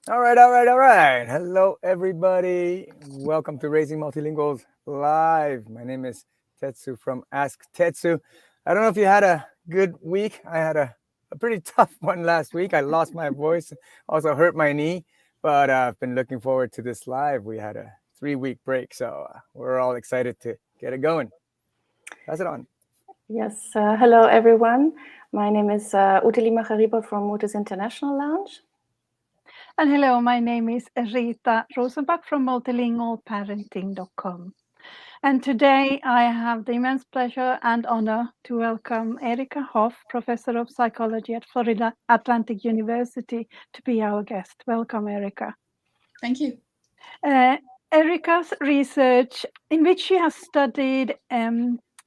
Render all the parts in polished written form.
All right. Hello, everybody. Welcome to Raising Multilinguals Live. My name is Tetsu from Ask Tetsu. I don't know if you had a good week. I had a pretty tough one last week. I lost my voice, also hurt my knee, but I've been looking forward to this live. We had a 3 week break, so we're all excited to get it going. Pass it on. Yes, hello everyone. My name is Utelima Hariba from Mutis International Lounge. And hello, my name is Rita Rosenbach from multilingualparenting.com. And today I have the immense pleasure and honor to welcome Erika Hoff, Professor of Psychology at Florida Atlantic University, to be our guest. Welcome, Erika. Thank you. Erika's research, in which she has studied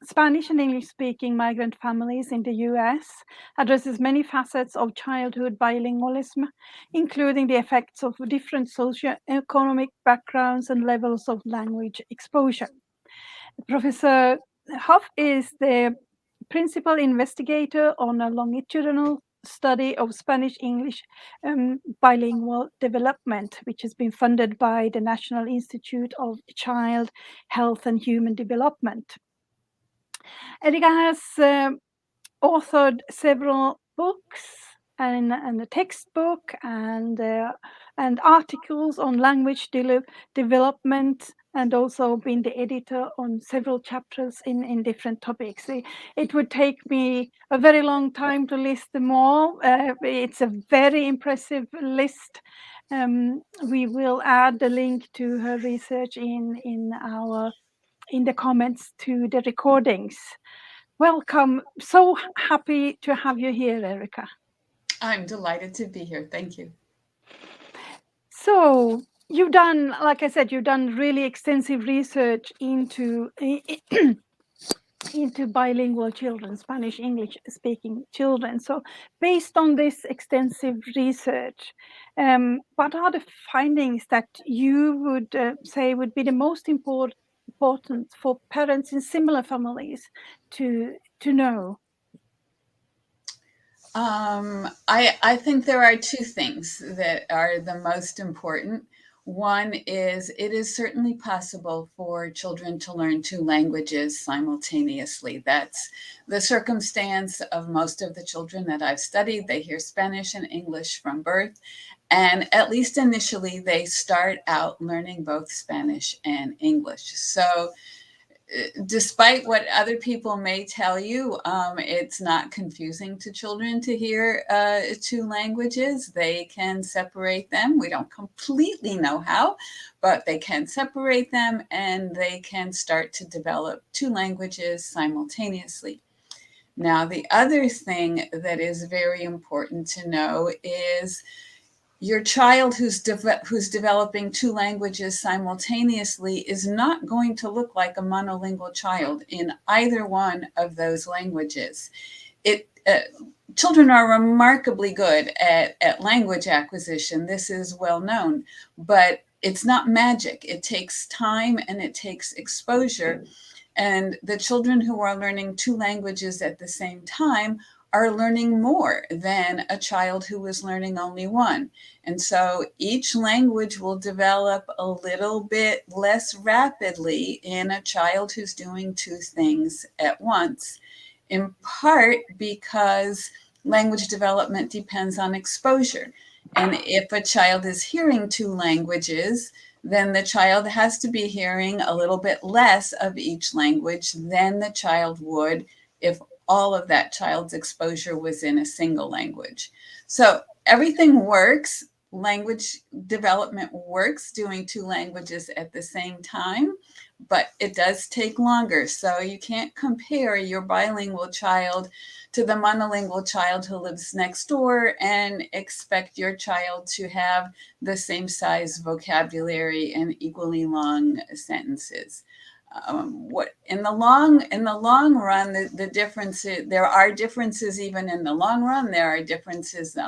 Spanish and English-speaking migrant families in the US, addresses many facets of childhood bilingualism, including the effects of different socioeconomic backgrounds and levels of language exposure. Professor Hoff is the principal investigator on a longitudinal study of Spanish-English bilingual development, which has been funded by the National Institute of Child Health and Human Development. Erika has authored several books and a textbook and articles on language development, and also been the editor on several chapters in different topics. It would take me a very long time to list them all. It's a very impressive list. We will add the link to her research in the comments to the recordings. Welcome. So happy to have you here, Erika. I'm delighted to be here. Thank you. So you've done, like I said, you've done really extensive research into bilingual children, Spanish, English speaking children. So based on this extensive research, what are the findings that you would say would be the most important for parents in similar families to know? I think there are two things that are the most important. One is it is certainly possible for children to learn two languages simultaneously. That's the circumstance of most of the children that I've studied. They hear Spanish and English from birth, and at least initially, they start out learning both Spanish and English. So despite what other people may tell you, it's not confusing to children to hear two languages. They can separate them. We don't completely know how, but they can separate them, and they can start to develop two languages simultaneously. Now, the other thing that is very important to know is your child who's developing two languages simultaneously is not going to look like a monolingual child in either one of those languages. Children are remarkably good at language acquisition. This is well known, but it's not magic. It takes time and it takes exposure. And the children who are learning two languages at the same time are learning more than a child who is learning only one. And so each language will develop a little bit less rapidly in a child who's doing two things at once, in part because language development depends on exposure. And if a child is hearing two languages, then the child has to be hearing a little bit less of each language than the child would if all of that child's exposure was in a single language. So everything works. Language development works doing two languages at the same time, but it does take longer. So you can't compare your bilingual child to the monolingual child who lives next door and expect your child to have the same size vocabulary and equally long sentences. What in the long run, the differences, there are differences even in the long run. There are differences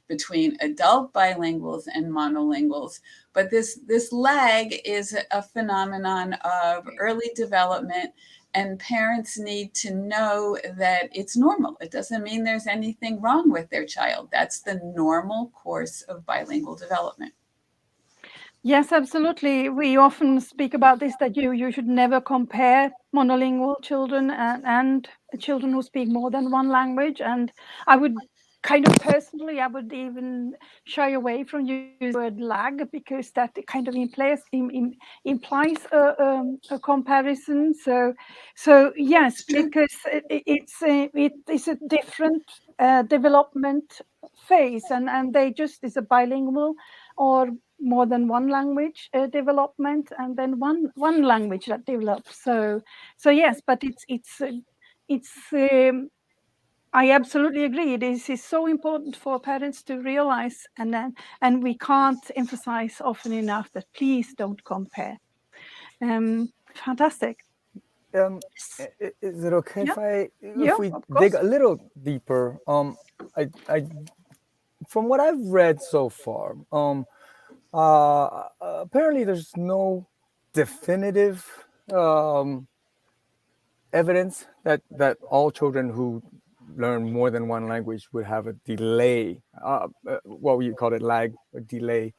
between adult bilinguals and monolinguals, but this lag is a phenomenon of early development, and parents need to know that it's normal. It doesn't mean there's anything wrong with their child. That's the normal course of bilingual development. Yes, absolutely. We often speak about this, that you should never compare monolingual children and children who speak more than one language. And I would kind of personally, I would even shy away from using the word lag, because that kind of implies a comparison. So yes, because it is a different development phase, and they just is a bilingual or more than one language development, and then one language that develops. So yes, but I absolutely agree. This is so important for parents to realize, and we can't emphasize often enough that please don't compare. Fantastic. Is it okay if we of dig course. a little deeper? I from what I've read so far, apparently there's no definitive evidence that all children who learn more than one language would have a delay. What you call it, lag or delay.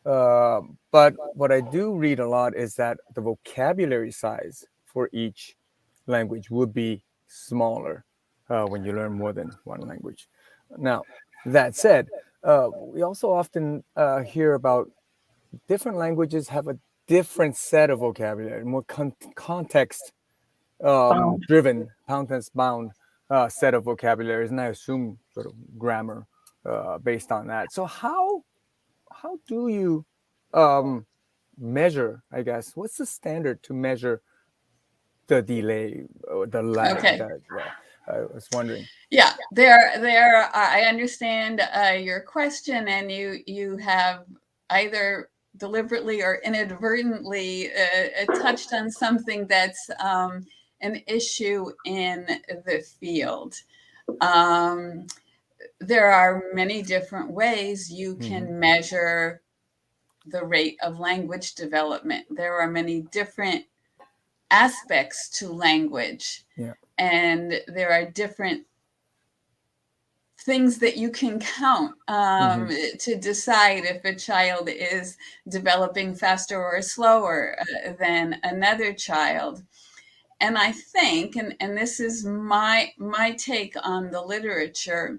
But what I do read a lot is that the vocabulary size for each language would be smaller when you learn more than one language. Now, that said, we also often hear about different languages have a different set of vocabulary, more context driven, context bound set of vocabularies, and I assume sort of grammar based on that. So how do you measure, I guess, what's the standard to measure the delay or the lag? Okay. I was wondering. Yeah, there. I understand your question, and you have either deliberately or inadvertently touched on something that's an issue in the field. There are many different ways you can measure the rate of language development. There are many different aspects to language, and there are different things that you can count to decide if a child is developing faster or slower than another child. And I think, and this is my take on the literature,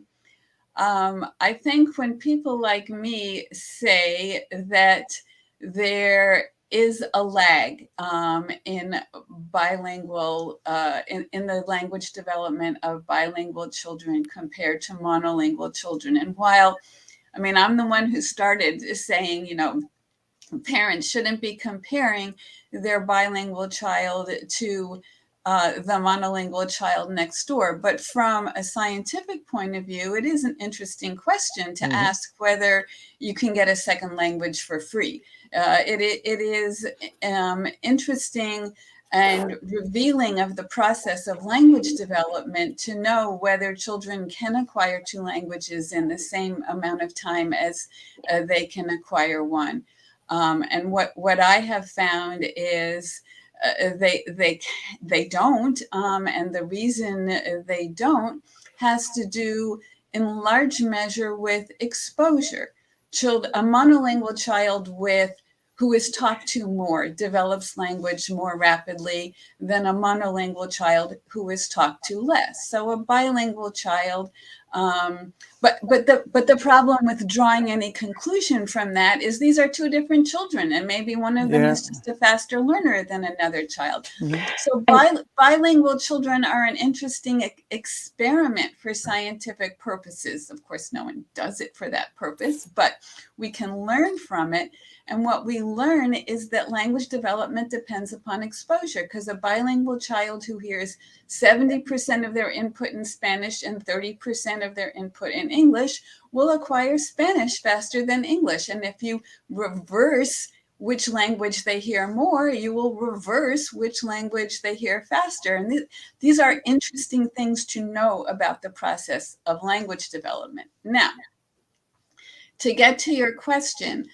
I think when people like me say that there is a lag in bilingual, in the language development of bilingual children compared to monolingual children. And while, I mean, I'm the one who started saying, parents shouldn't be comparing their bilingual child to the monolingual child next door. But from a scientific point of view, it is an interesting question to ask whether you can get a second language for free. It is interesting and revealing of the process of language development to know whether children can acquire two languages in the same amount of time as they can acquire one. And what I have found is they don't, and the reason they don't has to do in large measure with exposure. A monolingual child who is talked to more develops language more rapidly than a monolingual child who is talked to less. So a bilingual child, but the problem with drawing any conclusion from that is these are two different children, and maybe one of them is just a faster learner than another child. So bilingual children are an interesting experiment for scientific purposes. Of course, no one does it for that purpose, but we can learn from it. And what we learn is that language development depends upon exposure, because a bilingual child who hears 70% of their input in Spanish and 30% of their input in English will acquire Spanish faster than English. And if you reverse which language they hear more, you will reverse which language they hear faster. And these are interesting things to know about the process of language development. Now, to get to your question,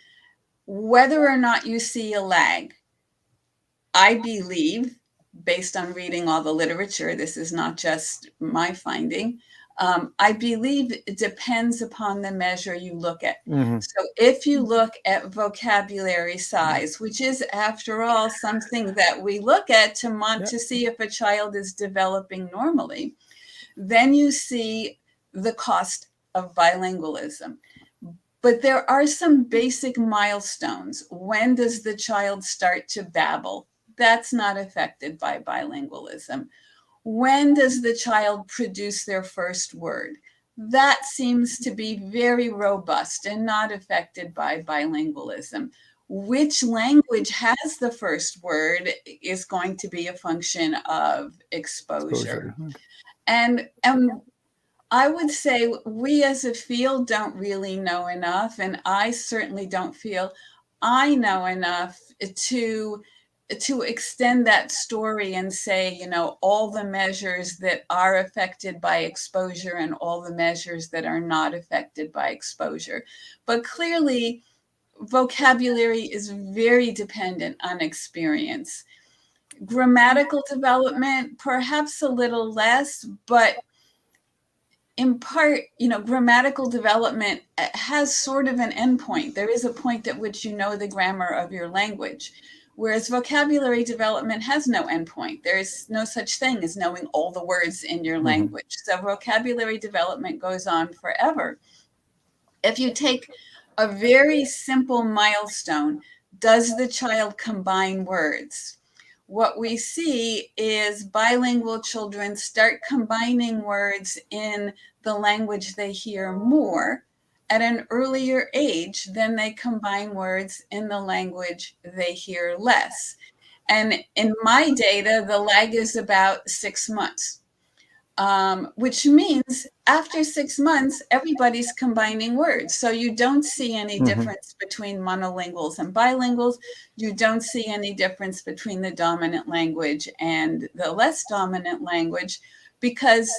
whether or not you see a lag, I believe based on reading all the literature, this is not just my finding, I believe it depends upon the measure you look at. So if you look at vocabulary size, which is, after all, something that we look at to see if a child is developing normally, then you see the cost of bilingualism. But there are some basic milestones. When does the child start to babble? That's not affected by bilingualism. When does the child produce their first word? That seems to be very robust and not affected by bilingualism. Which language has the first word is going to be a function of exposure. And I would say we as a field don't really know enough, and I certainly don't feel I know enough to extend that story and say, you know, all the measures that are affected by exposure and all the measures that are not affected by exposure. But clearly, vocabulary is very dependent on experience. Grammatical development, perhaps a little less, but in part, you know, grammatical development has sort of an endpoint. There is a point at which you know the grammar of your language, whereas vocabulary development has no endpoint. There is no such thing as knowing all the words in your language. So vocabulary development goes on forever. If you take a very simple milestone, does the child combine words? What we see is bilingual children start combining words in the language they hear more at an earlier age than they combine words in the language they hear less. And in my data, the lag is about 6 months. Which means after 6 months, everybody's combining words. So you don't see any difference between monolinguals and bilinguals. You don't see any difference between the dominant language and the less dominant language, because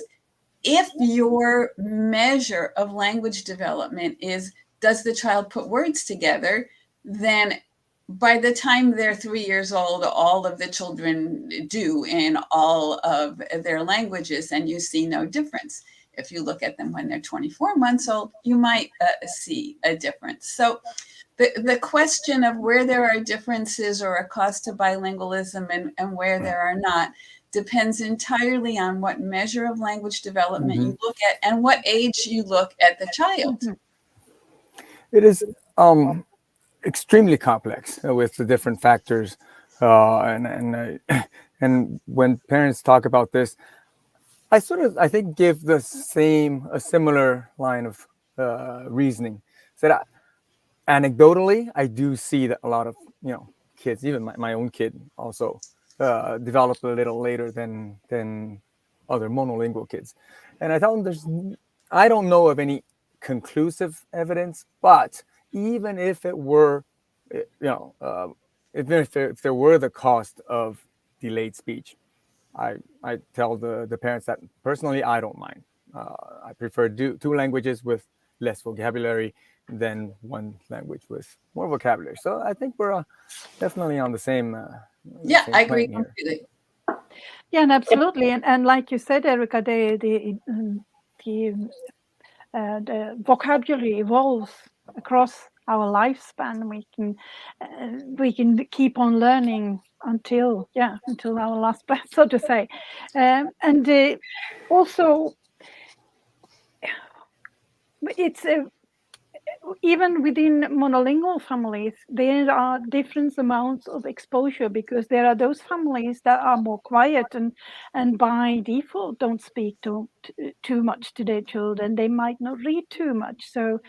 if your measure of language development is, does the child put words together, then by the time they're 3 years old, all of the children do in all of their languages, and you see no difference. If you look at them when they're 24 months old, you might see a difference. So the question of where there are differences or a cost to bilingualism and where there are not depends entirely on what measure of language development you look at and what age you look at the child. It is extremely complex with the different factors, and when parents talk about this, I think give a similar line of reasoning. So that anecdotally, I do see that a lot of kids, even my own kid, also develop a little later than other monolingual kids, and I tell them I don't know of any conclusive evidence, but even if it were, if there were the cost of delayed speech, I tell the parents that personally I don't mind. I prefer two languages with less vocabulary than one language with more vocabulary. So I think we're definitely on the same. I agree completely. Yeah, and absolutely, and like you said, Erika, the vocabulary evolves across our lifespan. We can keep on learning until our last breath, so to say, and also it's even within monolingual families, there are different amounts of exposure, because there are those families that are more quiet and by default don't speak too much to their children. They might not read too much. So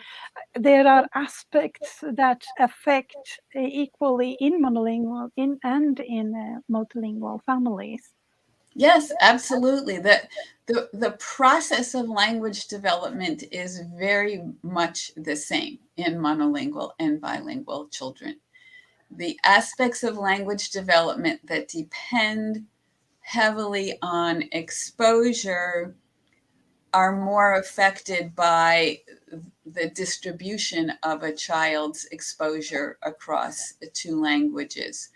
there are aspects that affect equally in monolingual and in multilingual families. Yes, absolutely. The process of language development is very much the same in monolingual and bilingual children. The aspects of language development that depend heavily on exposure are more affected by the distribution of a child's exposure across two languages.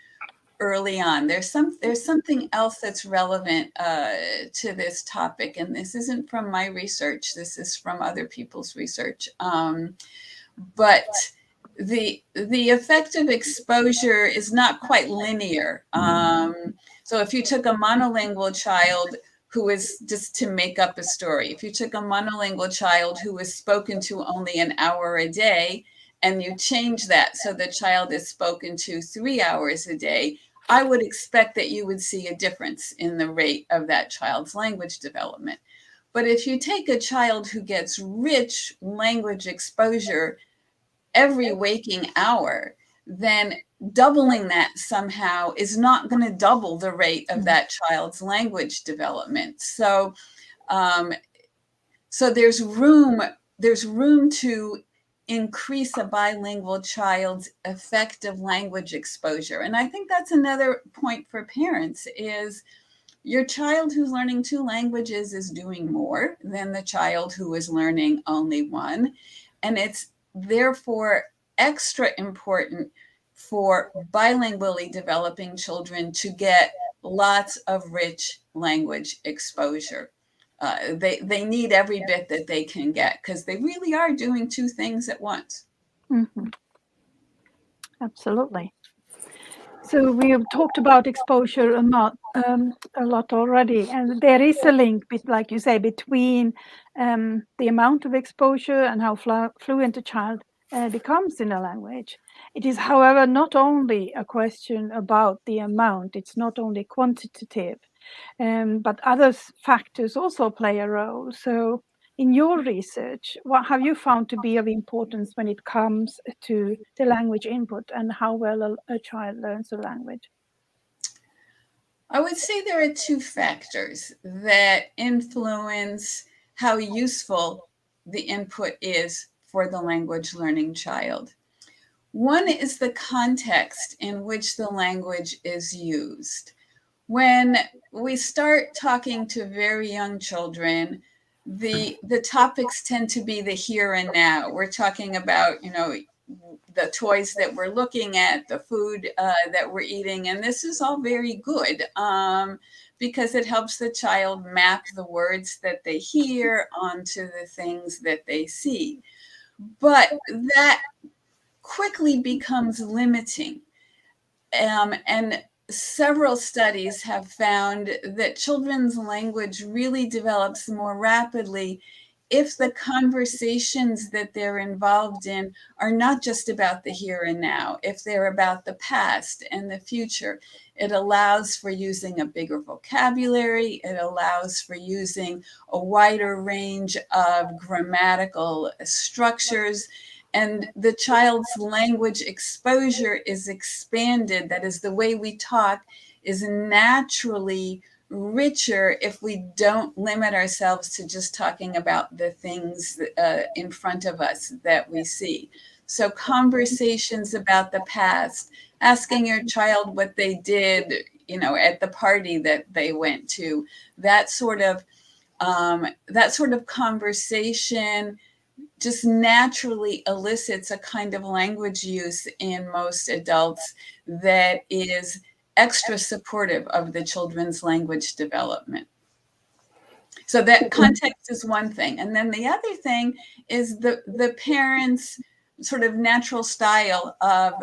early on. There's something else that's relevant to this topic, and this isn't from my research. This is from other people's research. But the effect of exposure is not quite linear. So if you took a monolingual child who is, just to make up a story, if you took a monolingual child who was spoken to only an hour a day, and you change that so the child is spoken to 3 hours a day, I would expect that you would see a difference in the rate of that child's language development. But if you take a child who gets rich language exposure every waking hour, then doubling that somehow is not going to double the rate of that child's language development. So, so there's room to increase a bilingual child's effective language exposure. And I think that's another point for parents is your child who's learning 2 languages is doing more than the child who is learning only 1. And it's therefore extra important for bilingually developing children to get lots of rich language exposure. They need every bit that they can get because they really are doing 2 things at once. Mm-hmm. Absolutely. So we have talked about exposure a lot already, and there is a link, like you say, between the amount of exposure and how fluent a child becomes in a language. It is, however, not only a question about the amount, it's not only quantitative, but other factors also play a role. So in your research, what have you found to be of importance when it comes to the language input and how well a child learns a language? I would say there are 2 factors that influence how useful the input is for the language learning child. One is the context in which the language is used. When we start talking to very young children, the topics tend to be the here and now. We're talking about, the toys that we're looking at, the food that we're eating, and this is all very good because it helps the child map the words that they hear onto the things that they see. But that quickly becomes limiting. And several studies have found that children's language really develops more rapidly if the conversations that they're involved in are not just about the here and now, if they're about the past and the future. It allows for using a bigger vocabulary. It allows for using a wider range of grammatical structures. And the child's language exposure is expanded. That is, the way we talk is naturally richer if we don't limit ourselves to just talking about the things in front of us that we see. So conversations about the past, asking your child what they did, at the party that they went to, that sort of conversation just naturally elicits a kind of language use in most adults that is extra supportive of the children's language development. So that context is one thing. And then the other thing is the parents' sort of natural style of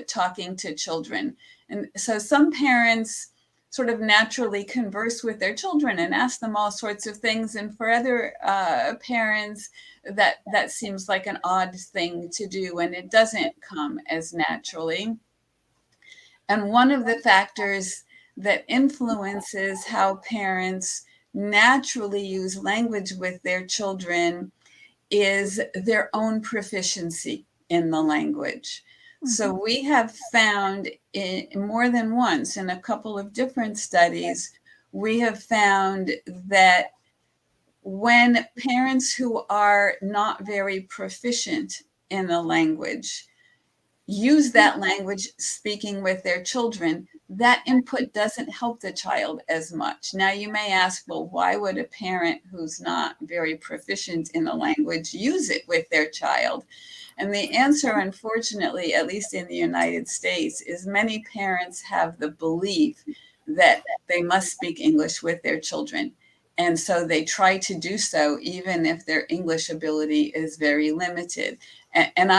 talking to children. And so some parents sort of naturally converse with their children and ask them all sorts of things. And for other parents, that seems like an odd thing to do, and it doesn't come as naturally. And one of the factors that influences how parents naturally use language with their children is their own proficiency in the language. Mm-hmm. So we have found more than once in a couple of different studies, we have found that when parents who are not very proficient in the language use that language speaking with their children, that input doesn't help the child as much. Now, you may ask, well, why would a parent who's not very proficient in the language use it with their child? And the answer, unfortunately, at least in the United States, is many parents have the belief that they must speak English with their children. And so they try to do so, even if their English ability is very limited. And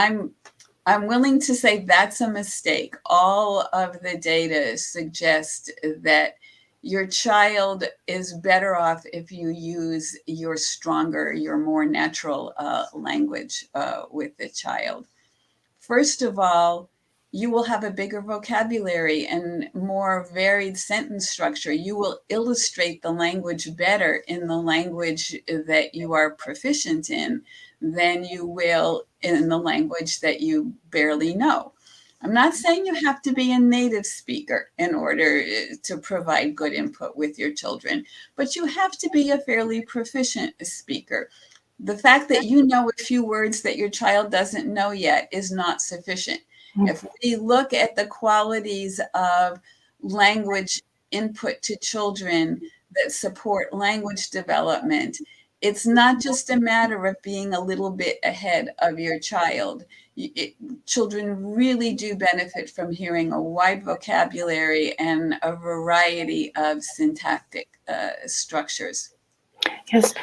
I'm willing to say that's a mistake. All of the data suggest that your child is better off if you use your stronger, your more natural language with the child. First of all, you will have a bigger vocabulary and more varied sentence structure. You will illustrate the language better in the language that you are proficient in than you will in the language that you barely know. I'm not saying you have to be a native speaker in order to provide good input with your children, but you have to be a fairly proficient speaker. The fact that you know a few words that your child doesn't know yet is not sufficient. If we look at the qualities of language input to children that support language development, it's not just a matter of being a little bit ahead of your child. Children really do benefit from hearing a wide vocabulary and a variety of syntactic structures. Yes.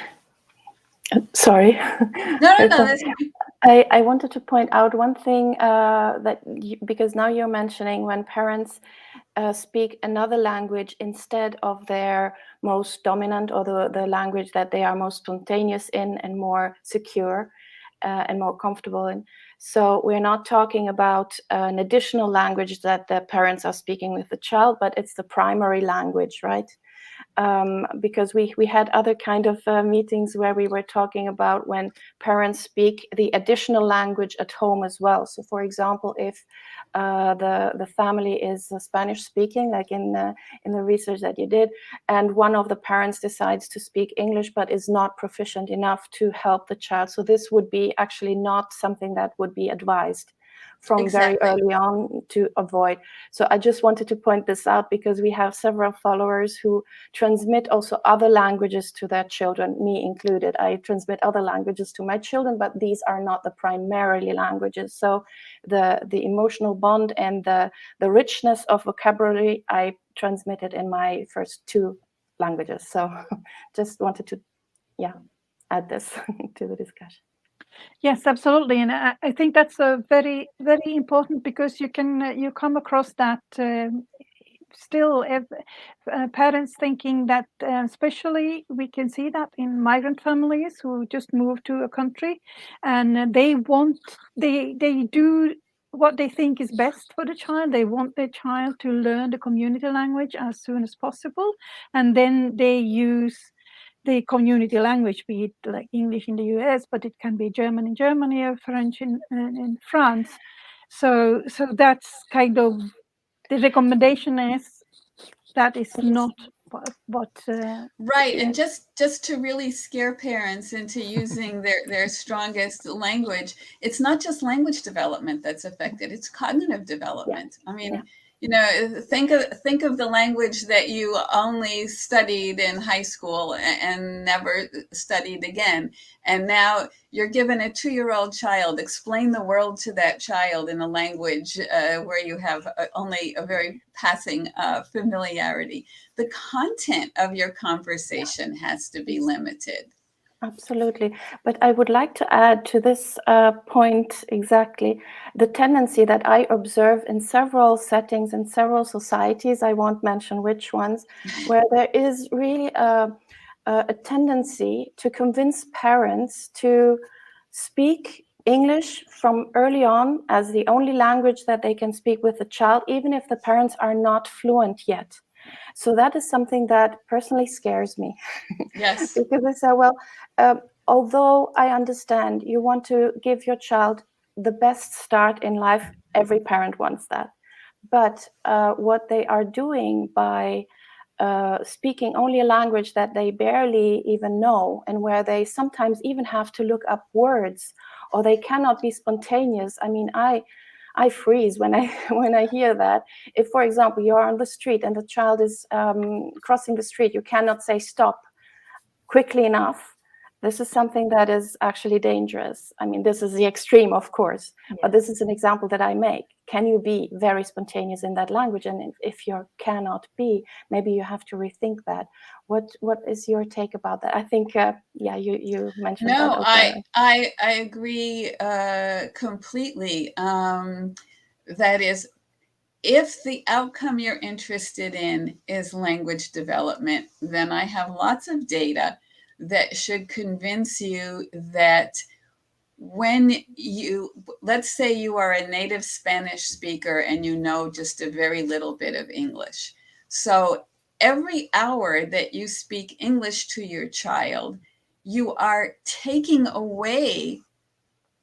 Sorry. No, that's fine. I wanted to point out one thing because now you're mentioning when parents speak another language instead of their most dominant or the language that they are most spontaneous in and more secure and more comfortable in. So we're not talking about an additional language that the parents are speaking with the child, but it's the primary language, right? Because we had other kind of meetings where we were talking about when parents speak the additional language at home as well. So, for example, if the family is Spanish speaking, like in the research that you did, and one of the parents decides to speak English but is not proficient enough to help the child. So this would be actually not something that would be advised from Exactly. very early on to avoid. So I just wanted to point this out because we have several followers who transmit also other languages to their children, me included. I transmit other languages to my children, but these are not the primarily languages. So the emotional bond and the richness of vocabulary I transmitted in my first two languages. So just wanted to add this to the discussion. Yes, absolutely, and I think that's a very, very important because you come across that still parents thinking that, especially we can see that in migrant families who just moved to a country, and they do what they think is best for the child. They want their child to learn the community language as soon as possible, and then they use the community language, be it like English in the US, but it can be German in Germany or French in France. So that's kind of the recommendation is that is not what right. And just to really scare parents into using their strongest language, it's not just language development that's affected, it's cognitive development. I mean, think of the language that you only studied in high school and never studied again. And now you're given a 2-year-old child, explain the world to that child in a language where you have only a very passing familiarity. The content of your conversation has to be limited. Absolutely. But I would like to add to this point exactly the tendency that I observe in several settings, in several societies, I won't mention which ones, where there is really a tendency to convince parents to speak English from early on as the only language that they can speak with the child, even if the parents are not fluent yet. So that is something that personally scares me. Yes. Because I say, well, although I understand you want to give your child the best start in life, every parent wants that. But what they are doing by speaking only a language that they barely even know, and where they sometimes even have to look up words, or they cannot be spontaneous. I mean, I freeze when I when I hear that. If, for example, you're on the street and the child is crossing the street, you cannot say stop quickly enough. This is something that is actually dangerous. I mean, this is the extreme, of course, but this is an example that I make. Can you be very spontaneous in that language? And if you cannot be, maybe you have to rethink that. What is your take about that? I think, you mentioned that. No, I agree completely. That is, if the outcome you're interested in is language development, then I have lots of data that should convince you that when you, let's say you are a native Spanish speaker and you know just a very little bit of English. So every hour that you speak English to your child, you are taking away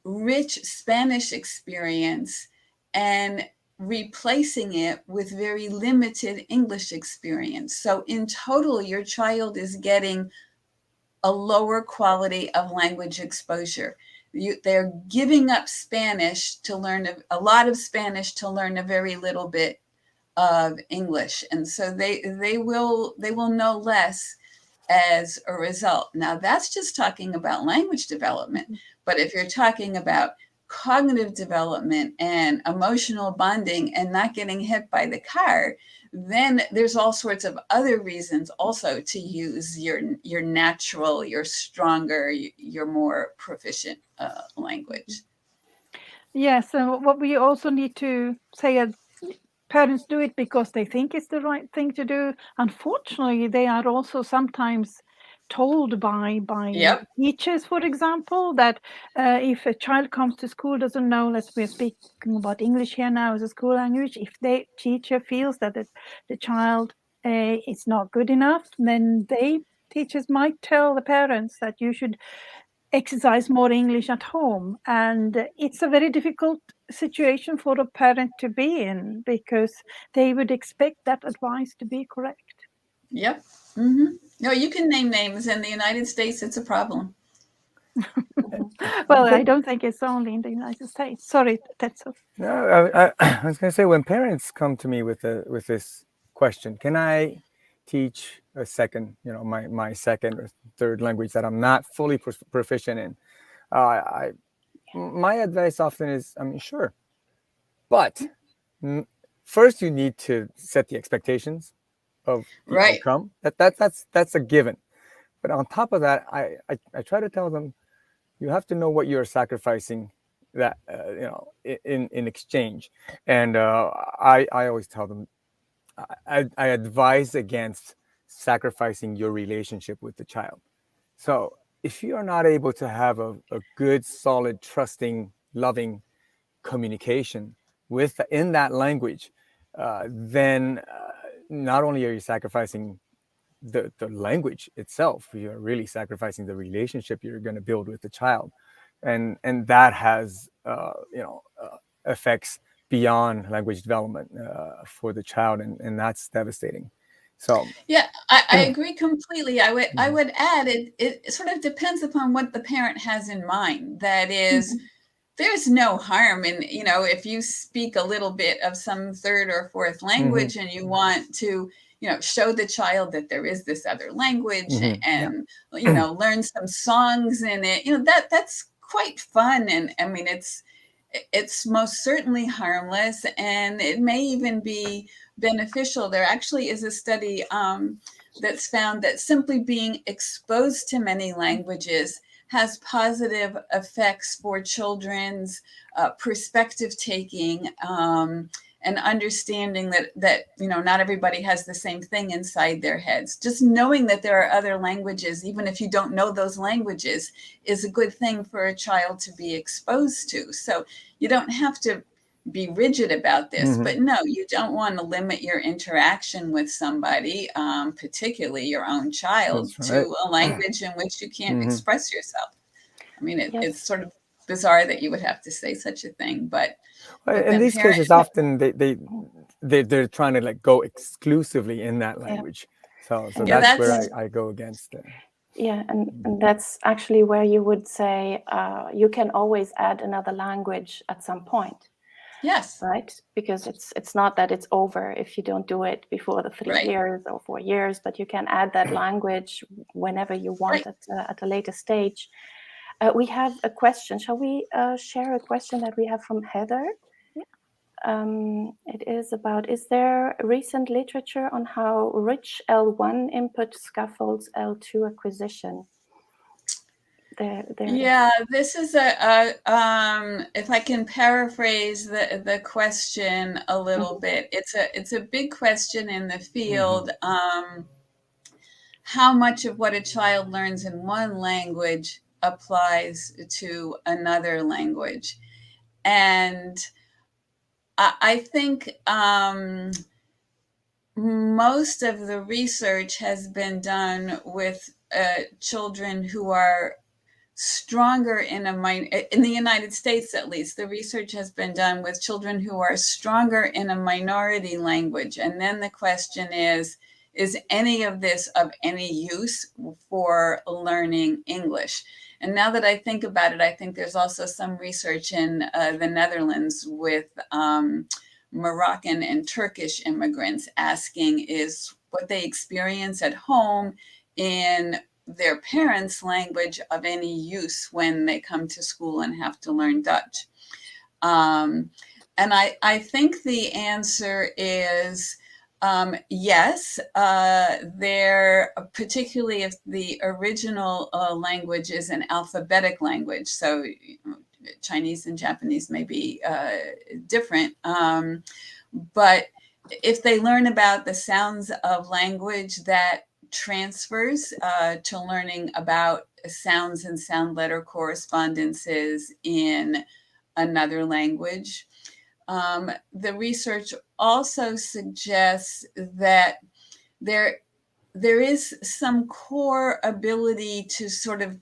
rich Spanish experience and replacing it with very limited English experience. So in total, your child is getting a lower quality of language exposure. They're giving up Spanish to learn a lot of Spanish to learn a very little bit of English, and so they will know less as a result. Now, that's just talking about language development, but if you're talking about cognitive development and emotional bonding and not getting hit by the car, then there's all sorts of other reasons also to use your natural, your stronger, your more proficient language. Yes, and what we also need to say is parents do it because they think it's the right thing to do. Unfortunately, they are also sometimes told by Yep. teachers, for example, that if a child comes to school, doesn't know, we're speaking about English here now as a school language, if the teacher feels that the child is not good enough, then teachers might tell the parents that you should exercise more English at home. And it's a very difficult situation for a parent to be in because they would expect that advice to be correct. Yep. Mm-hmm. No, you can name names. In the United States, it's a problem. Well, I don't think it's only in the United States. Sorry, Tetsu. No, I was going to say, when parents come to me with this question, can I teach a second, my second or third language that I'm not fully proficient in? My advice often is, I mean, sure, but first you need to set the expectations of the Right. outcome. That's a given. But on top of that, I try to tell them, you have to know what you're sacrificing that in exchange. And I always tell them, I advise against sacrificing your relationship with the child. So if you are not able to have a good, solid, trusting, loving communication in that language, then not only are you sacrificing the language itself, you're really sacrificing the relationship you're going to build with the child, and that has effects beyond language development for the child, and that's devastating. So yeah, I agree completely. I would add it sort of depends upon what the parent has in mind. That is, there's no harm in, if you speak a little bit of some third or fourth language and you want to, show the child that there is this other language and, learn some songs in it, that's quite fun. And I mean, it's most certainly harmless, and it may even be beneficial. There actually is a study that's found that simply being exposed to many languages has positive effects for children's perspective taking and understanding that not everybody has the same thing inside their heads. Just knowing that there are other languages, even if you don't know those languages, is a good thing for a child to be exposed to. So you don't have to be rigid about this, but no, you don't want to limit your interaction with somebody, particularly your own child, to a language in which you can't express yourself. I mean, it's sort of bizarre that you would have to say such a thing, but in these cases, often they're trying to go exclusively in that language. So that's where I go against it. Yeah, and that's actually where you would say you can always add another language at some point. Yes. Right, because it's not that it's over if you don't do it before the 3 Right. years or 4 years, but you can add that language whenever you want at a later stage. We have a question. Shall we share a question that we have from Heather? It is about, is there recent literature on how rich L1 input scaffolds L2 acquisition? Yeah, this is if I can paraphrase the question a little bit, it's a big question in the field. How much of what a child learns in one language applies to another language? And I think most of the research has been done with children who are stronger in the United States, at least. The research has been done with children who are stronger in a minority language. And then the question is any of this of any use for learning English? And now that I think about it, I think there's also some research in the Netherlands with Moroccan and Turkish immigrants asking, is what they experience at home in their parents' language of any use when they come to school and have to learn Dutch? And I think the answer is yes. They're, particularly if the original language is an alphabetic language, so Chinese and Japanese may be different, but if they learn about the sounds of language, that transfers to learning about sounds and sound letter correspondences in another language. The research also suggests that there is some core ability to sort of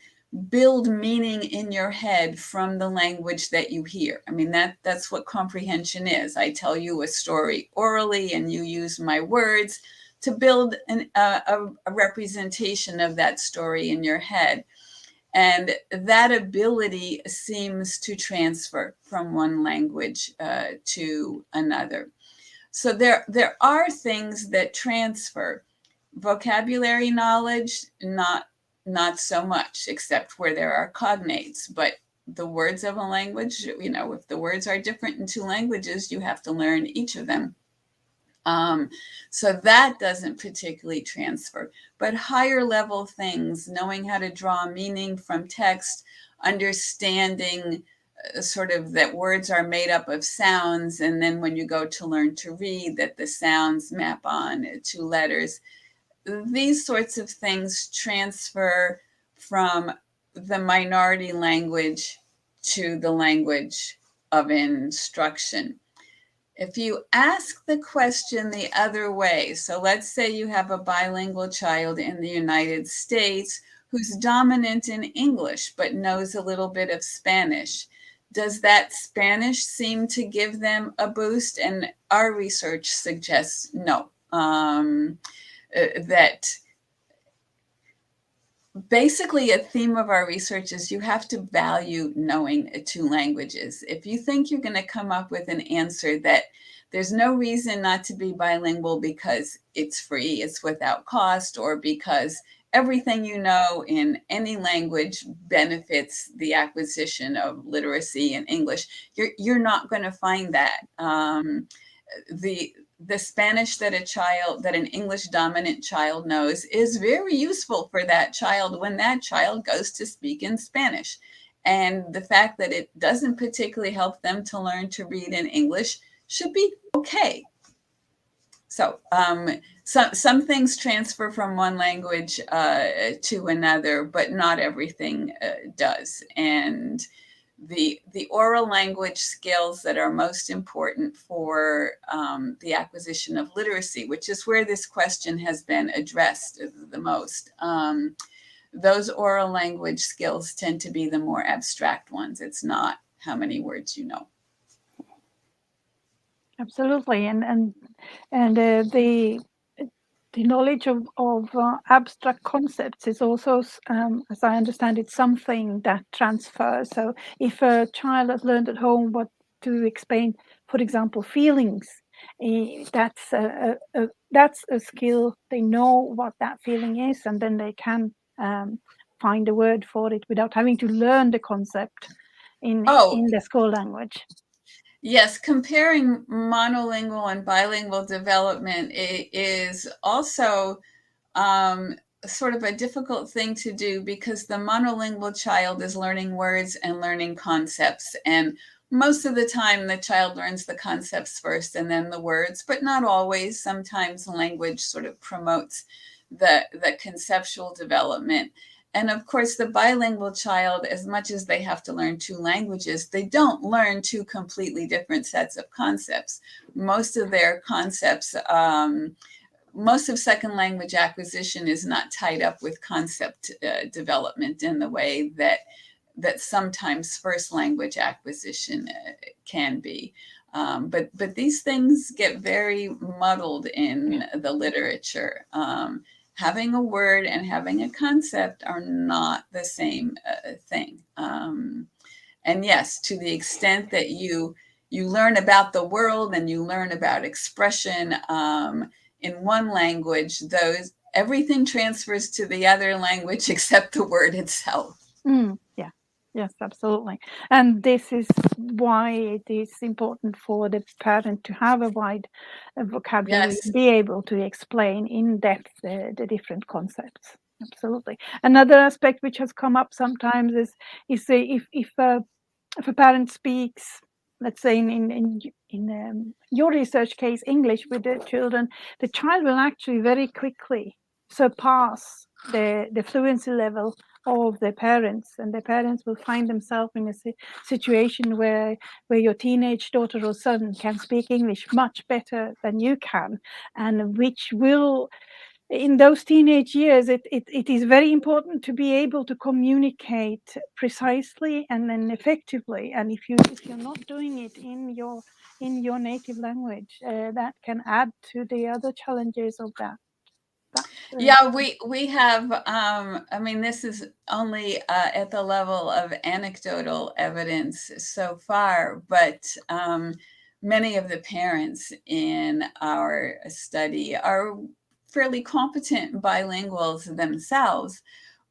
build meaning in your head from the language that you hear. I mean, that's what comprehension is. I tell you a story orally and you use my words to build a representation of that story in your head. And that ability seems to transfer from one language to another. So there are things that transfer. Vocabulary knowledge, not so much, except where there are cognates. But the words of a language, if the words are different in two languages, you have to learn each of them. So that doesn't particularly transfer. But higher level things, knowing how to draw meaning from text, understanding sort of that words are made up of sounds, and then when you go to learn to read, that the sounds map on to letters. These sorts of things transfer from the minority language to the language of instruction. If you ask the question the other way, so let's say you have a bilingual child in the United States who's dominant in English but knows a little bit of Spanish, does that Spanish seem to give them a boost? And our research suggests no. That basically a theme of our research is you have to value knowing two languages. If you think you're going to come up with an answer that there's no reason not to be bilingual because it's free, it's without cost, or because everything you know in any language benefits the acquisition of literacy in English, you're not going to find that. The Spanish that an English dominant child knows is very useful for that child when that child goes to speak in Spanish. And the fact that it doesn't particularly help them to learn to read in English should be okay. So some things transfer from one language to another, but not everything does. And the oral language skills that are most important for the acquisition of literacy, which is where this question has been addressed the most, those oral language skills tend to be the more abstract ones. It's not how many words you know. Absolutely, and the knowledge of abstract concepts is also, as I understand it, something that transfers. So if a child has learned at home what to explain, for example, feelings. That's a skill. They know what that feeling is, and then they can find a word for it without having to learn the concept in the school language. Yes, comparing monolingual and bilingual development is also sort of a difficult thing to do, because the monolingual child is learning words and learning concepts. And most of the time, the child learns the concepts first and then the words, but not always. Sometimes language sort of promotes the conceptual development. And of course, the bilingual child, as much as they have to learn two languages, they don't learn two completely different sets of concepts. Most of their concepts, most of second language acquisition is not tied up with concept development in the way that sometimes first language acquisition can be. But these things get very muddled in the literature. Having a word and having a concept are not the same thing. And yes, to the extent that you learn about the world and you learn about expression in one language, everything transfers to the other language except the word itself. Yeah. Yes, absolutely. And this is why it is important for the parent to have a wide vocabulary, Yes. be able to explain in depth the different concepts. Absolutely. Another aspect which has come up sometimes is if a parent speaks, let's say in your research case, English with the children, the child will actually very quickly surpass the fluency level of the parents, and the parents will find themselves in a situation where your teenage daughter or son can speak English much better than you can, and which will, in those teenage years, it is very important to be able to communicate precisely and then effectively. And if you're not doing it in your native language, that can add to the other challenges of that. Yeah, we have, I mean, this is only at the level of anecdotal evidence so far, but many of the parents in our study are fairly competent bilinguals themselves.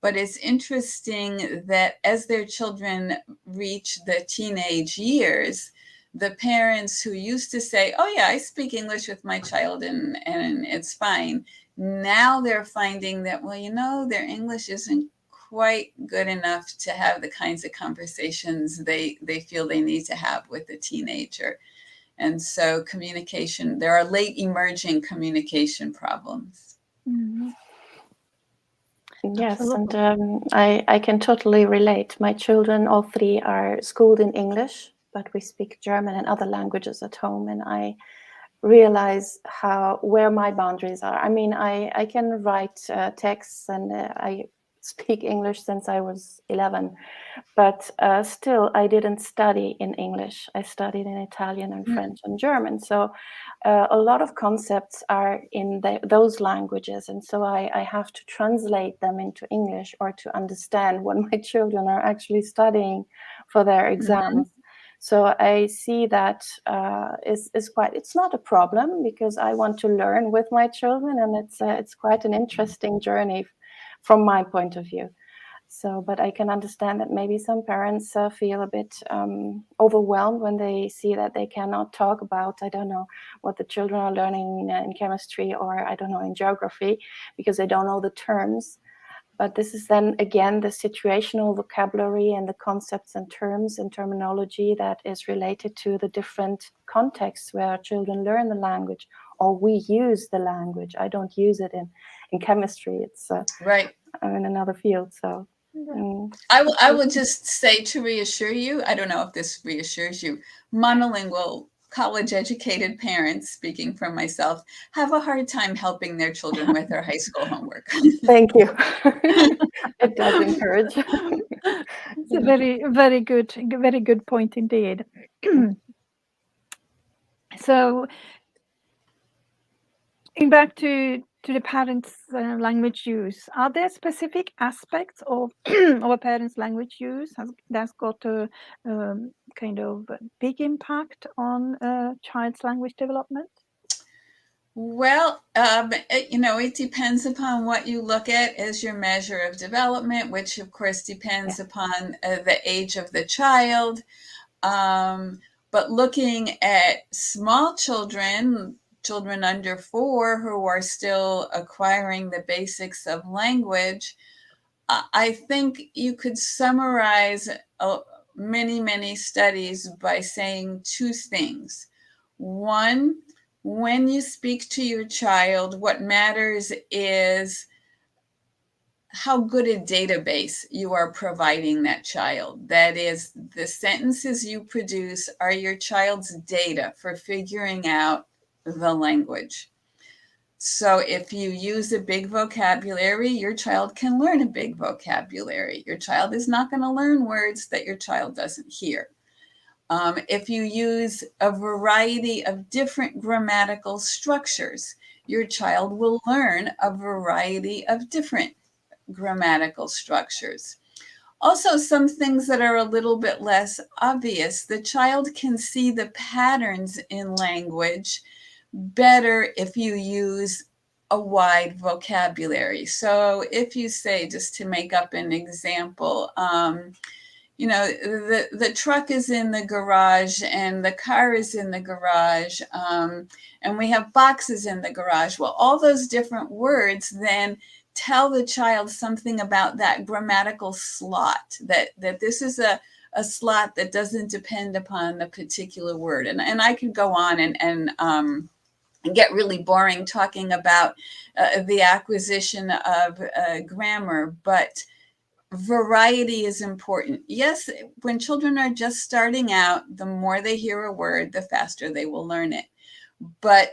But it's interesting that as their children reach the teenage years, the parents who used to say, oh yeah, I speak English with my child and it's fine, now they're finding that, well, their English isn't quite good enough to have the kinds of conversations they feel they need to have with a teenager. And so communication, there are late emerging communication problems. Mm-hmm. Yes, Absolutely. and I can totally relate. My children, all three, are schooled in English, but we speak German and other languages at home, and I realize where my boundaries are. I mean, I can write texts, and I speak English since I was 11, but still I didn't study in English. I studied in Italian and French and German. So a lot of concepts are in those languages, and so I have to translate them into English or to understand what my children are actually studying for their exams. So I see that is quite. It's not a problem, because I want to learn with my children, and it's quite an interesting journey from my point of view. So, but I can understand that maybe some parents feel a bit overwhelmed when they see that they cannot talk about, I don't know, what the children are learning in chemistry, or I don't know, in geography, because they don't know the terms. But this is then again the situational vocabulary and the concepts and terms and terminology that is related to the different contexts where children learn the language, or we use the language. I don't use it in chemistry. It's right. I'm in another field. So I will just say, to reassure you, I don't know if this reassures you, monolingual college-educated parents, speaking for myself, have a hard time helping their children with their high school homework. Thank you. It does encourage. It's a very good point indeed. So, going back to to the parents' language use. Are there specific aspects of of a parent's language use that's got a kind of big impact on a child's language development? Well, it depends upon what you look at as your measure of development, which of course depends upon the age of the child. But looking at small children under 4 who are still acquiring the basics of language, I think you could summarize many, many studies by saying 2 things. One, when you speak to your child, what matters is how good a database you are providing that child. That is, the sentences you produce are your child's data for figuring out the language. So if you use a big vocabulary, your child can learn a big vocabulary. Your child is not going to learn words that your child doesn't hear. If you use a variety of different grammatical structures, your child will learn a variety of different grammatical structures. Also, some things that are a little bit less obvious. The child can see the patterns in language better if you use a wide vocabulary. So if you say, just to make up an example, the truck is in the garage and the car is in the garage, and we have boxes in the garage. Well, all those different words then tell the child something about that grammatical slot, that this is a slot that doesn't depend upon the particular word. And I could go on and get really boring talking about the acquisition of grammar, but variety is important. Yes, when children are just starting out, the more they hear a word, the faster they will learn it. But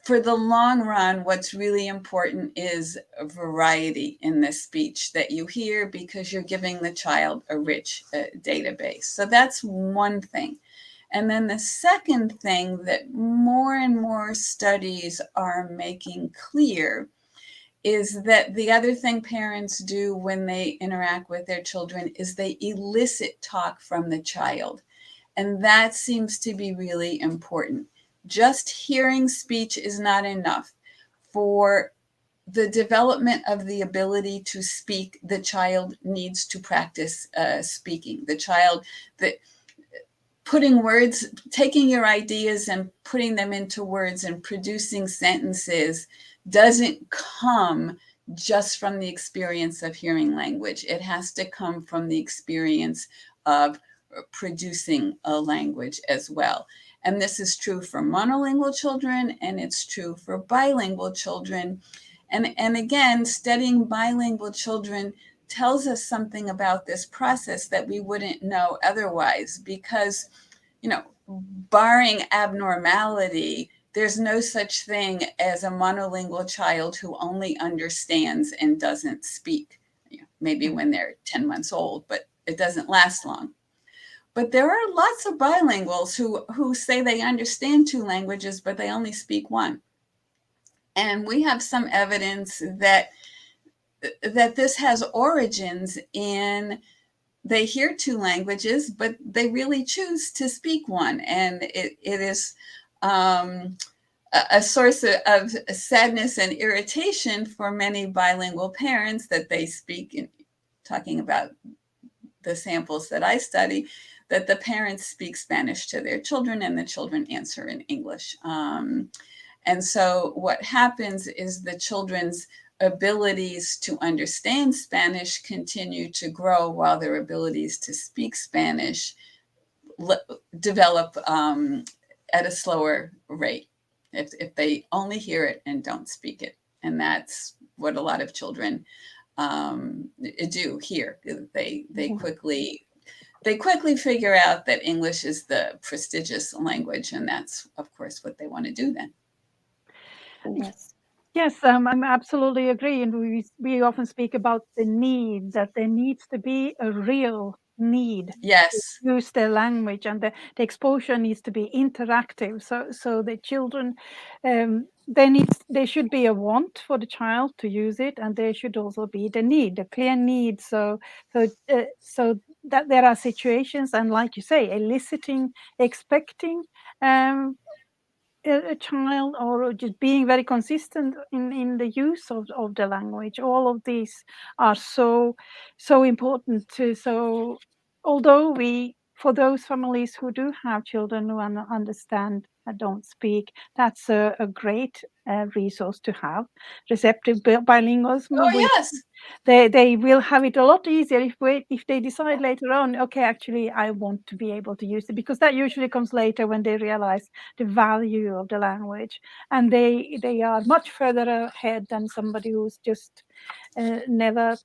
for the long run, what's really important is a variety in the speech that you hear, because you're giving the child a rich database. So that's one thing. And then the second thing that more and more studies are making clear is that the other thing parents do when they interact with their children is they elicit talk from the child. And that seems to be really important. Just hearing speech is not enough. For the development of the ability to speak, the child needs to practice speaking. The child, putting words, taking your ideas and putting them into words and producing sentences doesn't come just from the experience of hearing language. It has to come from the experience of producing a language as well. And this is true for monolingual children, and it's true for bilingual children. And again, studying bilingual children tells us something about this process that we wouldn't know otherwise, because, barring abnormality, there's no such thing as a monolingual child who only understands and doesn't speak. Maybe when they're 10 months old, but it doesn't last long. But there are lots of bilinguals who say they understand 2 languages, but they only speak 1. And we have some evidence that this has origins in they hear 2 languages, but they really choose to speak 1. And it is a source of sadness and irritation for many bilingual parents that they speak, talking about the samples that I study, that the parents speak Spanish to their children and the children answer in English. And so what happens is the children's abilities to understand Spanish continue to grow while their abilities to speak Spanish develop at a slower rate if they only hear it and don't speak it. And that's what a lot of children do here. They quickly figure out that English is the prestigious language, and that's, of course, what they want to do then. Yes, I absolutely agree. And we often speak about the need, that there needs to be a real need Yes. to use their language, and the exposure needs to be interactive. So the children, there should be a want for the child to use it, and there should also be the need, the clear need. So that there are situations, and like you say, eliciting, expecting a child, or just being very consistent in the use of the language. All of these are so important too. So although for those families who do have children who understand and don't speak, that's a great resource to have. Receptive bilinguals, Oh, yes. they will have it a lot easier if they decide later on, okay, actually I want to be able to use it, because that usually comes later when they realize the value of the language, and they are much further ahead than somebody who's just never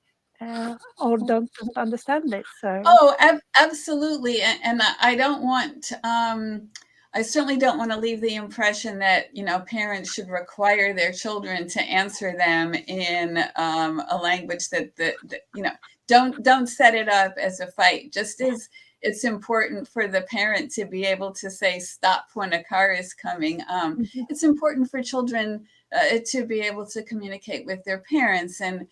or doesn't understand it. So absolutely. And I don't want, I certainly don't want to leave the impression that, parents should require their children to answer them in a language that don't set it up as a fight. Just as it's important for the parent to be able to say stop when a car is coming, it's important for children to be able to communicate with their parents. And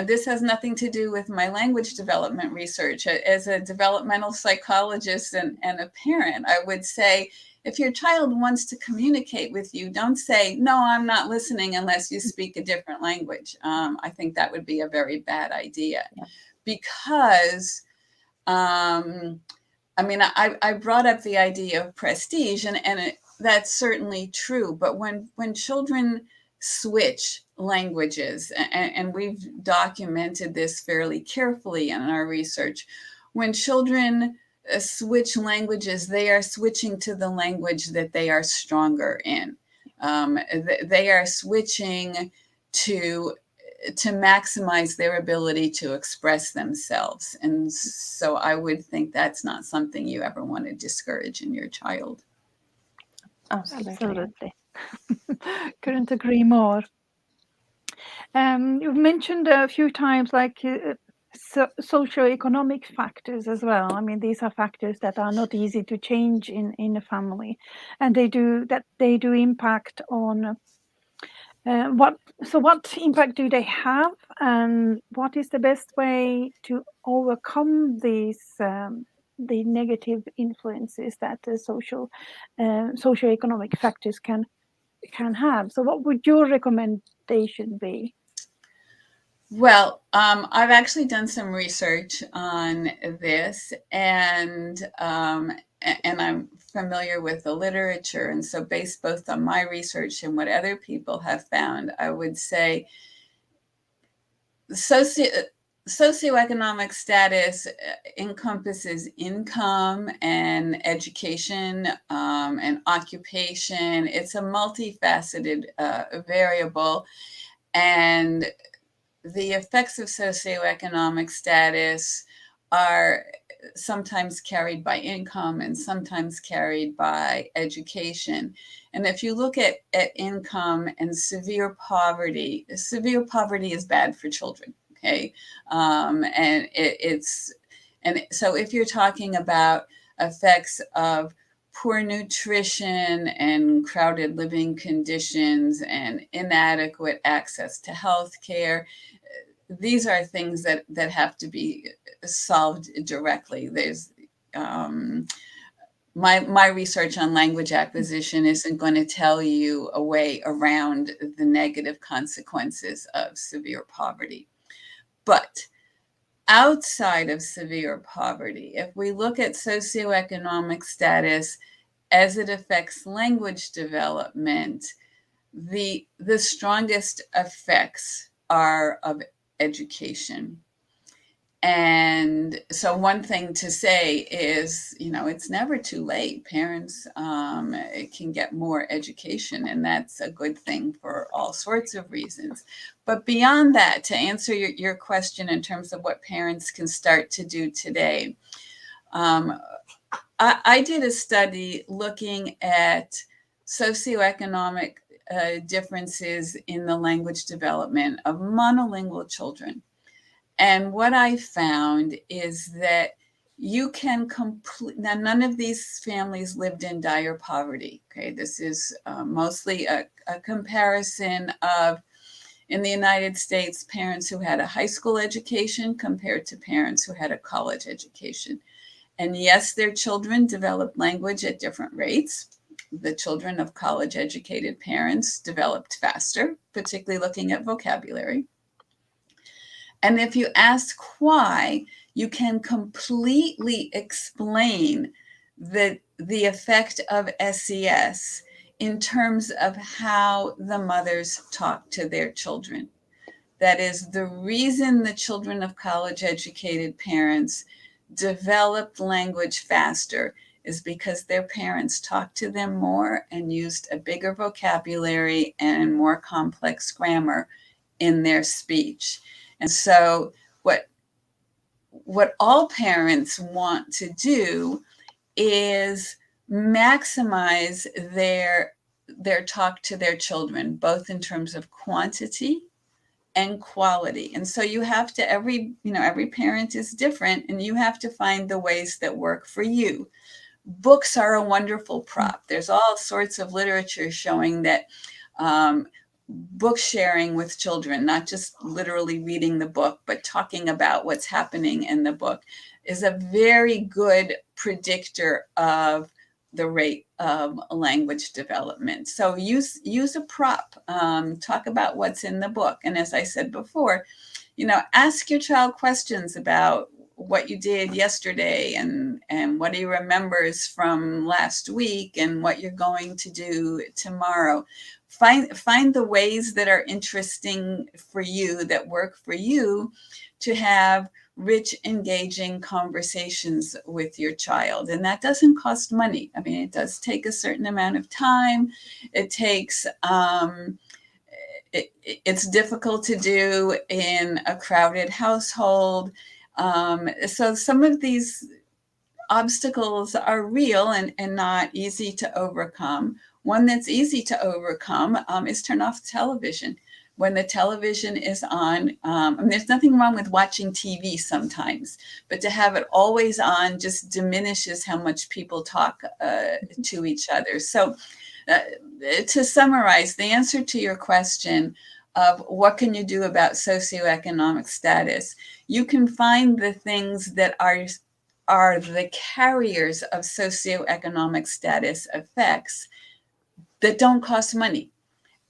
this has nothing to do with my language development research. As a developmental psychologist and a parent, I would say, if your child wants to communicate with you, don't say, no, I'm not listening unless you speak a different language. I think that would be a very bad idea. Yeah. Because, I brought up the idea of prestige, and that's certainly true. But when children switch languages, and we've documented this fairly carefully in our research, when children switch languages, they are switching to the language that they are stronger in. They are switching to maximize their ability to express themselves. And so I would think that's not something you ever want to discourage in your child. Absolutely. Couldn't agree more. You've mentioned a few times like socioeconomic factors as well. I mean, these are factors that are not easy to change in a family, and they do impact on what impact do they have, and what is the best way to overcome these the negative influences that the socioeconomic factors can have. So what would your recommendation be? Well, I've actually done some research on this, and I'm familiar with the literature. And so based both on my research and what other people have found, I would say socioeconomic status encompasses income and education and occupation. It's a multifaceted variable, and the effects of socioeconomic status are sometimes carried by income and sometimes carried by education. And if you look at income and severe poverty is bad for children. Okay. And so if you're talking about effects of poor nutrition and crowded living conditions and inadequate access to health care, these are things that have to be solved directly. There's my research on language acquisition isn't going to tell you a way around the negative consequences of severe poverty. But outside of severe poverty, if we look at socioeconomic status as it affects language development, the strongest effects are of education. And so one thing to say is, it's never too late. Parents can get more education, and that's a good thing for all sorts of reasons. But beyond that, to answer your question in terms of what parents can start to do today, I did a study looking at socioeconomic differences in the language development of monolingual children. And what I found is that you can complete, now none of these families lived in dire poverty, okay? This is mostly a comparison of, in the United States, parents who had a high school education compared to parents who had a college education. And yes, their children developed language at different rates. The children of college educated parents developed faster, particularly looking at vocabulary. And if you ask why, you can completely explain the effect of SES in terms of how the mothers talk to their children. That is, the reason the children of college educated parents developed language faster is because their parents talked to them more and used a bigger vocabulary and more complex grammar in their speech. And so what all parents want to do is maximize their talk to their children, both in terms of quantity and quality. And so you have to, every parent is different, and you have to find the ways that work for you. Books are a wonderful prop. There's all sorts of literature showing that book sharing with children, not just literally reading the book, but talking about what's happening in the book, is a very good predictor of the rate of language development. So use a prop, talk about what's in the book. And as I said before, ask your child questions about what you did yesterday and what he remembers from last week and what you're going to do tomorrow. Find the ways that are interesting for you, that work for you, to have rich, engaging conversations with your child. And that doesn't cost money. I mean, it does take a certain amount of time. It takes, it's difficult to do in a crowded household. So some of these obstacles are real and not easy to overcome. One that's easy to overcome is turn off television. When the television is on, there's nothing wrong with watching TV sometimes, but to have it always on just diminishes how much people talk to each other. So to summarize, the answer to your question of what can you do about socioeconomic status, you can find the things that are the carriers of socioeconomic status effects that don't cost money.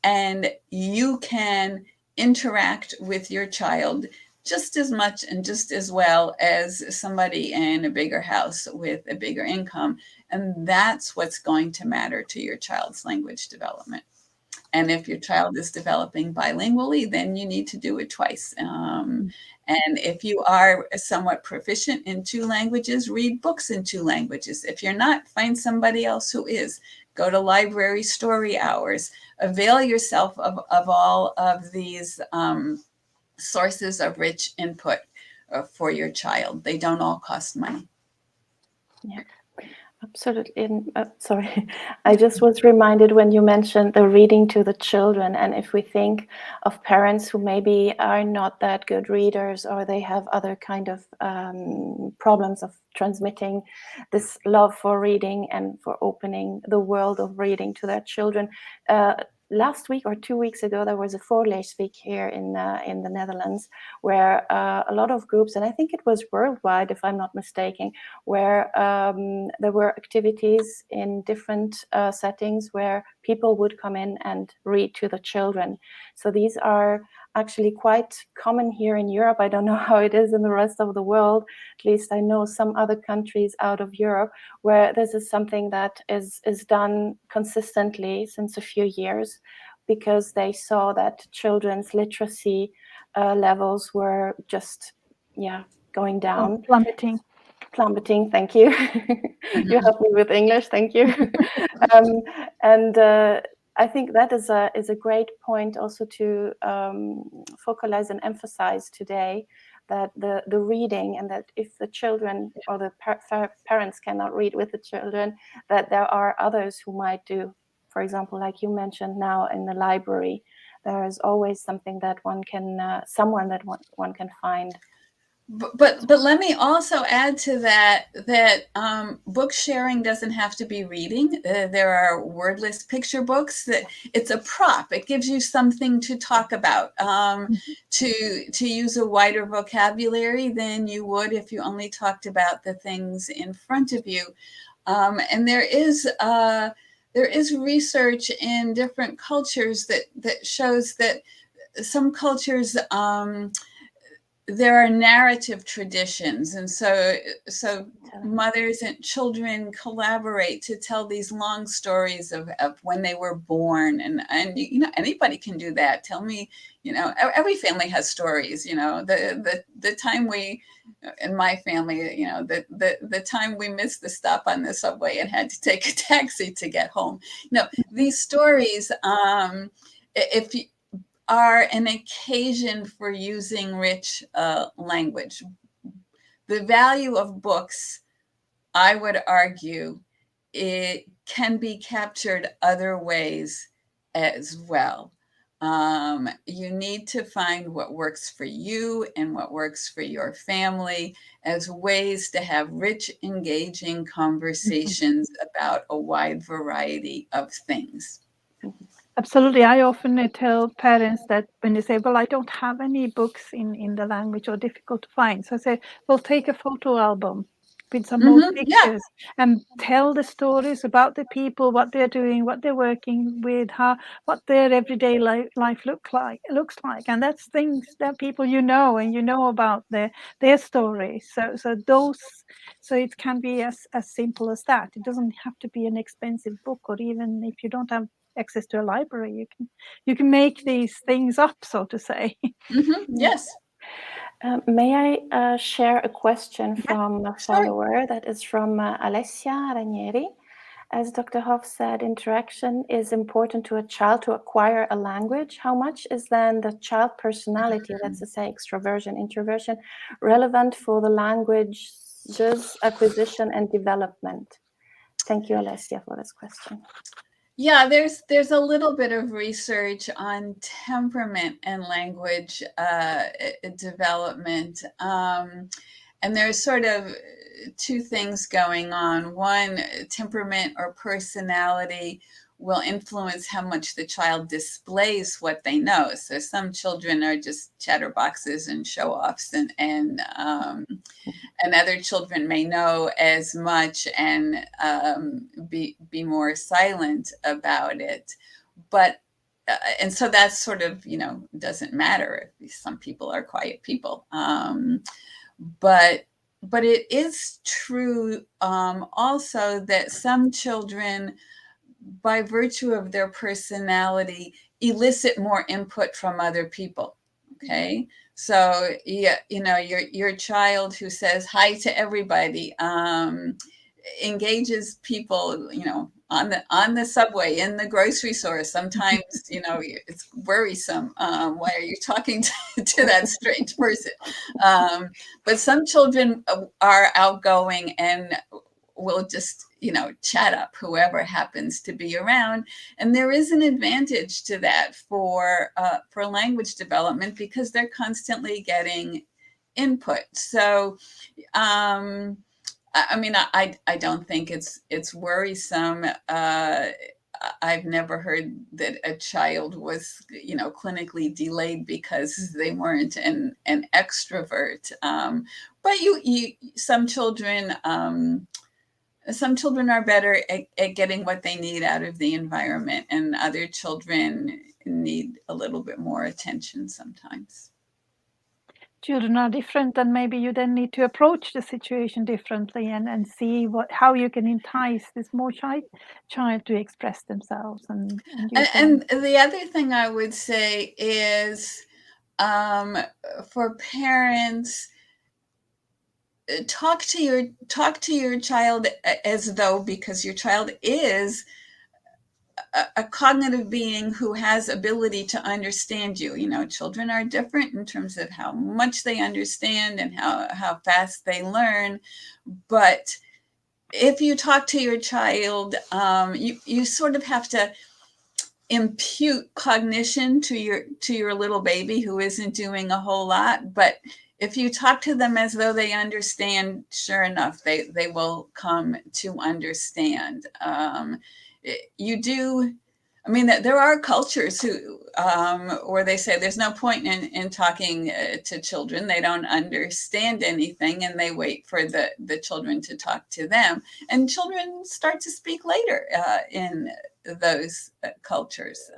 And you can interact with your child just as much and just as well as somebody in a bigger house with a bigger income. And that's what's going to matter to your child's language development. And if your child is developing bilingually, then you need to do it twice. And if you are somewhat proficient in 2 languages, read books in 2 languages. If you're not, find somebody else who is. Go to library story hours. Avail yourself of all of these sources of rich input for your child. They don't all cost money. Yeah. Absolutely. Sorry, I just was reminded when you mentioned the reading to the children, and if we think of parents who maybe are not that good readers, or they have other kind of problems of transmitting this love for reading and for opening the world of reading to their children. Last week or 2 weeks ago, there was a voorleesweek here in the Netherlands, where a lot of groups, and I think it was worldwide, if I'm not mistaken, where there were activities in different settings where people would come in and read to the children. So these are actually quite common here in Europe. I don't know how it is in the rest of the world. At least I know some other countries out of Europe where this is something that is done consistently since a few years, because they saw that children's literacy levels were just, going down. Plummeting, thank you. You helped me with English, thank you. I think that is a great point also to focalize and emphasize today, that the reading, and that if the children or the parents cannot read with the children, that there are others who might do. For example, like you mentioned now in the library, there is always something that one can, someone that one can find. But let me also add to that book sharing doesn't have to be reading. There are wordless picture books that it's a prop. It gives you something to talk about, to use a wider vocabulary than you would if you only talked about the things in front of you. And there is research in different cultures that shows that some cultures, there are narrative traditions, and so mothers and children collaborate to tell these long stories of when they were born, and anybody can do that. Tell me, every family has stories. The time we, in my family, the time we missed the stop on the subway and had to take a taxi to get home. These stories, if you are an occasion for using rich language. The value of books, I would argue, it can be captured other ways as well. You need to find what works for you and what works for your family as ways to have rich, engaging conversations about a wide variety of things. Absolutely. I often tell parents that when they say, well, I don't have any books in the language or difficult to find. So I say, well, take a photo album with some old pictures and tell the stories about the people, what they're doing, what they're working with, what their everyday life looks like. And that's things that people and you know about their stories. So it can be as simple as that. It doesn't have to be an expensive book, or even if you don't have access to a library, you can make these things up, so to say. Yes. May I share a question from a follower? That is from Alessia Ranieri. As Dr. Hoff said, interaction is important to a child to acquire a language. How much is then the child personality, let's say extroversion, introversion, relevant for the language's acquisition and development? Thank you, Alessia, for this question. Yeah, there's a little bit of research on temperament and language development. And there's sort of two things going on. One, temperament or personality will influence how much the child displays what they know. So some children are just chatterboxes and show-offs, and other children may know as much and be more silent about it. But and so that's sort of, doesn't matter if some people are quiet people. But it is true also that some children, by virtue of their personality, elicit more input from other people. Okay. So yeah, your child who says hi to everybody, engages people, on the subway, in the grocery store. Sometimes, it's worrisome. Why are you talking to that strange person? But some children are outgoing and will just, chat up whoever happens to be around. And there is an advantage to that for language development, because they're constantly getting input. So, I mean, I don't think it's worrisome. I've never heard that a child was, clinically delayed because they weren't an extrovert. But some children are better at getting what they need out of the environment, and other children need a little bit more attention sometimes. Children are different, and maybe you then need to approach the situation differently and see how you can entice this more child to express themselves. And the other thing I would say is, for parents, talk to your child as though, because your child is a cognitive being who has ability to understand you. Children are different in terms of how much they understand and how fast they learn. But if you talk to your child, you sort of have to impute cognition to your little baby who isn't doing a whole lot. But if you talk to them as though they understand, sure enough, they will come to understand. You do, I mean, there are cultures who, where they say there's no point in talking to children. They don't understand anything, and they wait for the children to talk to them. And children start to speak later in those cultures.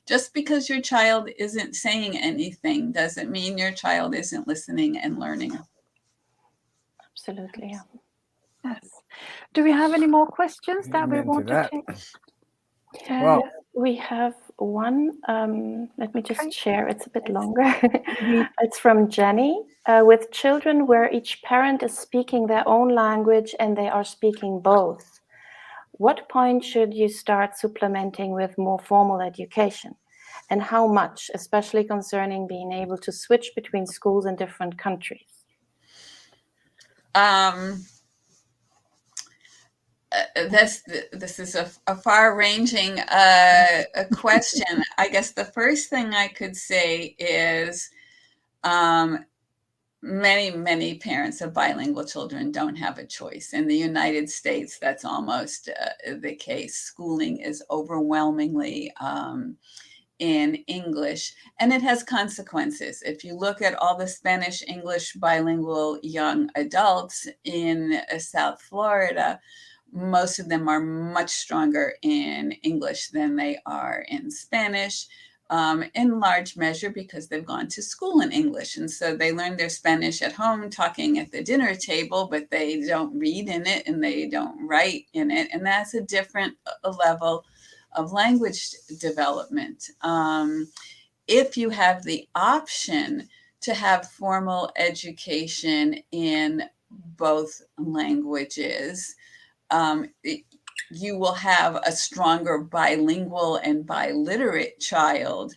Just because your child isn't saying anything doesn't mean your child isn't listening and learning. Absolutely, yeah. Yes. Do we have any more questions that we Amen to want to that. take? Well, We have one. Let me just Okay. share. It's a bit longer. It's from Jenny. With children where each parent is speaking their own language and they are speaking both, what point should you start supplementing with more formal education? And how much, especially concerning being able to switch between schools in different countries? This is a far-ranging question. I guess the first thing I could say is many parents of bilingual children don't have a choice. In the United States, that's almost the case. Schooling is overwhelmingly in English, and it has consequences. If you look at all the Spanish English bilingual young adults in South Florida, most of them are much stronger in English than they are in Spanish, in large measure because they've gone to school in English. And so they learn their Spanish at home, talking at the dinner table, but they don't read in it and they don't write in it. And that's a different level of language development. If you have the option to have formal education in both languages, you will have a stronger bilingual and biliterate child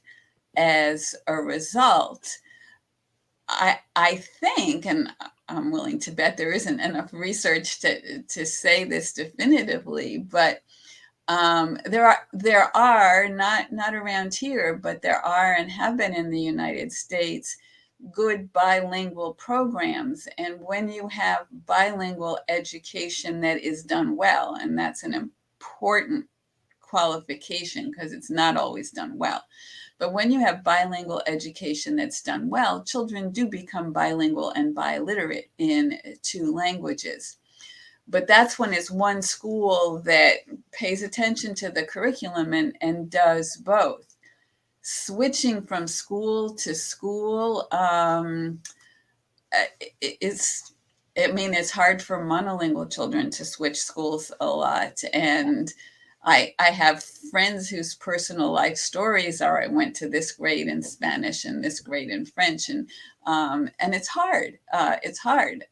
as a result. I think, and I'm willing to bet there isn't enough research to say this definitively, but there are not around here, but there are and have been in the United States good bilingual programs. And when you have bilingual education that is done well, and that's an important qualification because it's not always done well. But when you have bilingual education that's done well, children do become bilingual and biliterate in 2 languages. But that's when it's one school that pays attention to the curriculum and does both. Switching from school to school, it's hard for monolingual children to switch schools a lot. And I have friends whose personal life stories are, I went to this grade in Spanish and this grade in French. And it's hard. It's hard.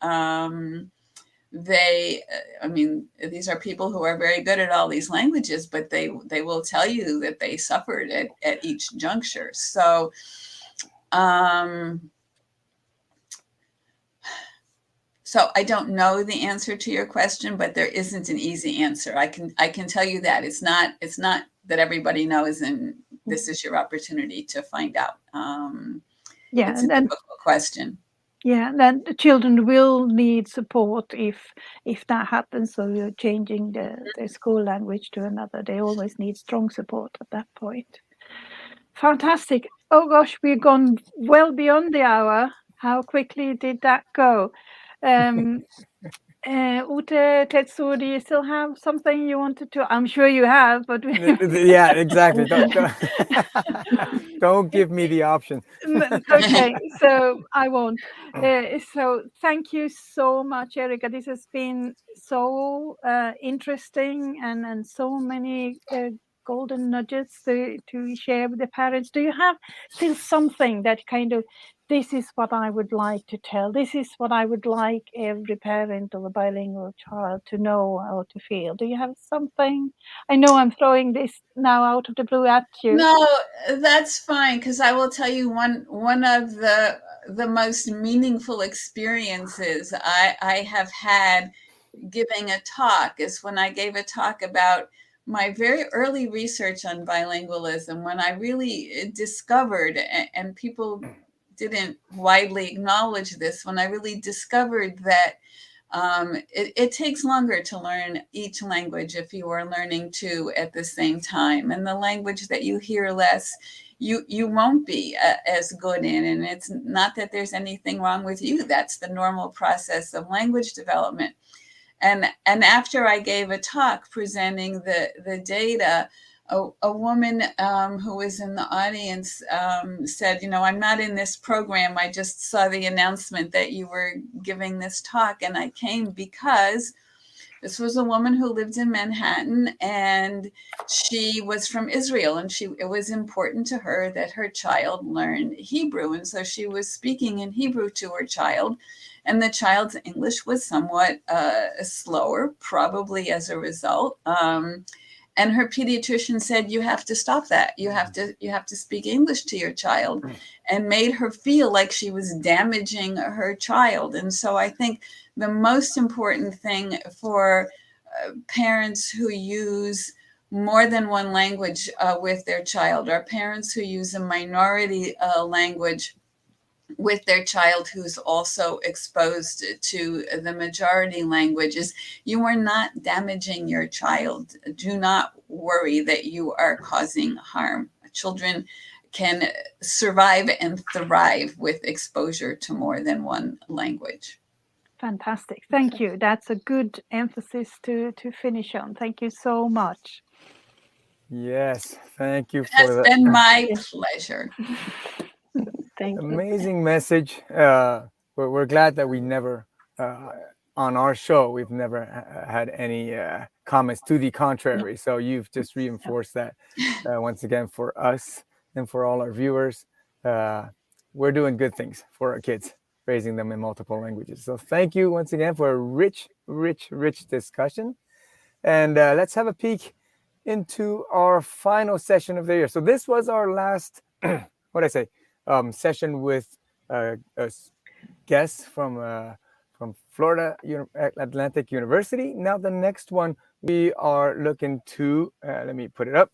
These are people who are very good at all these languages, but they will tell you that they suffered at each juncture. So, so I don't know the answer to your question, but there isn't an easy answer. I can tell you that it's not that everybody knows, and this is your opportunity to find out. Yeah, it's a difficult question. Yeah, then the children will need support if that happens. So you're changing the school language to another. They always need strong support at that point. Fantastic. Oh gosh, we've gone well beyond the hour. How quickly did that go? Ute, Tetsu, do you still have something you wanted to? I'm sure you have, but yeah, exactly. Don't give me the option. Okay, so I won't. So thank you so much, Erika. This has been so interesting and so many golden nuggets to share with the parents. Do you have still something that kind of, this is what I would like to tell, this is what I would like every parent of a bilingual child to know or to feel? Do you have something? I know I'm throwing this now out of the blue at you. No, that's fine, because I will tell you one of the most meaningful experiences I have had giving a talk is when I gave a talk about my very early research on bilingualism, when I really discovered, and people didn't widely acknowledge this when I really discovered that it takes longer to learn each language if you are learning two at the same time. And the language that you hear less, you won't be as good in. And it's not that there's anything wrong with you. That's the normal process of language development. And after I gave a talk presenting the data, a woman who was in the audience said, I'm not in this program. I just saw the announcement that you were giving this talk, and I came because this was a woman who lived in Manhattan, and she was from Israel, and it was important to her that her child learn Hebrew. And so she was speaking in Hebrew to her child, and the child's English was somewhat slower, probably as a result. And her pediatrician said, you have to stop that. You have to speak English to your child, and made her feel like she was damaging her child. And so I think the most important thing for parents who use more than one language with their child, or parents who use a minority language with their child who's also exposed to the majority languages, you are not damaging your child. Do not worry that you are causing harm. Children can survive and thrive with exposure to more than one language. Fantastic. Thank you. That's a good emphasis to finish on. Thank you so much. Yes, thank you It has for been that my pleasure. Thank you. amazing message. We're glad that we never, on our show, we've never had any comments to the contrary. So you've just reinforced that once again for us and for all our viewers. We're doing good things for our kids, raising them in multiple languages. So thank you once again for a rich discussion. And let's have a peek into our final session of the year. So this was our last, session with a guest from Florida Atlantic University. Now the next one we are looking to, let me put it up.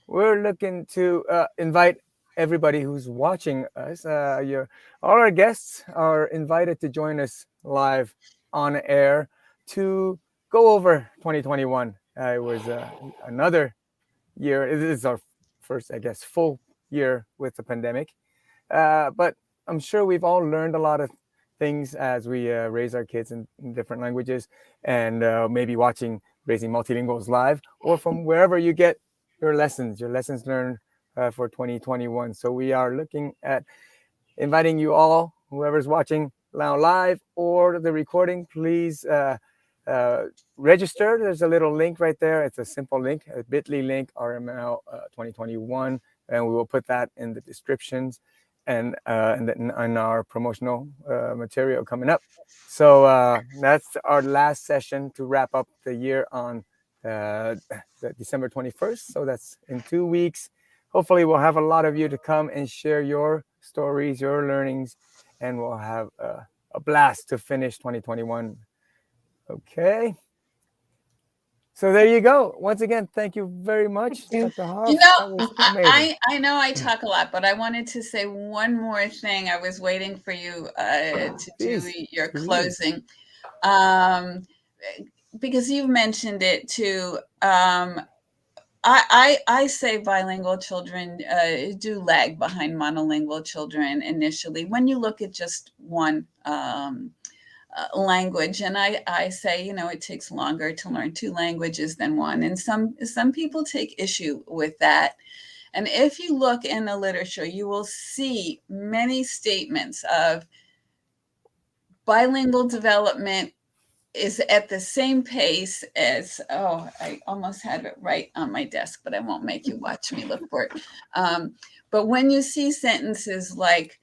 We're looking to invite everybody who's watching us. All our guests are invited to join us live on air to go over 2021. It was another year. It is our first, I guess, full year with the pandemic. But I'm sure we've all learned a lot of things as we raise our kids in different languages, and maybe watching Raising Multilinguals live, or from wherever you get your lessons learned for 2021. So we are looking at inviting you all, whoever's watching now live or the recording, please register. There's a little link right there. It's a simple link, a bit.ly link, RML 2021, and we will put that in the descriptions and in our promotional material coming up. So that's our last session to wrap up the year on December 21st. So that's in 2 weeks. Hopefully we'll have a lot of you to come and share your stories, your learnings, and we'll have a blast to finish 2021. Okay. So there you go. Once again, thank you very much, Dr. Hoff. I know I talk a lot, but I wanted to say one more thing. I was waiting for you to do your closing. Because you've mentioned it too. I say bilingual children do lag behind monolingual children initially when you look at just one language. And I say, it takes longer to learn two languages than one. And some people take issue with that. And if you look in the literature, you will see many statements of bilingual development is at the same pace as, I almost had it right on my desk, but I won't make you watch me look for it. But when you see sentences like,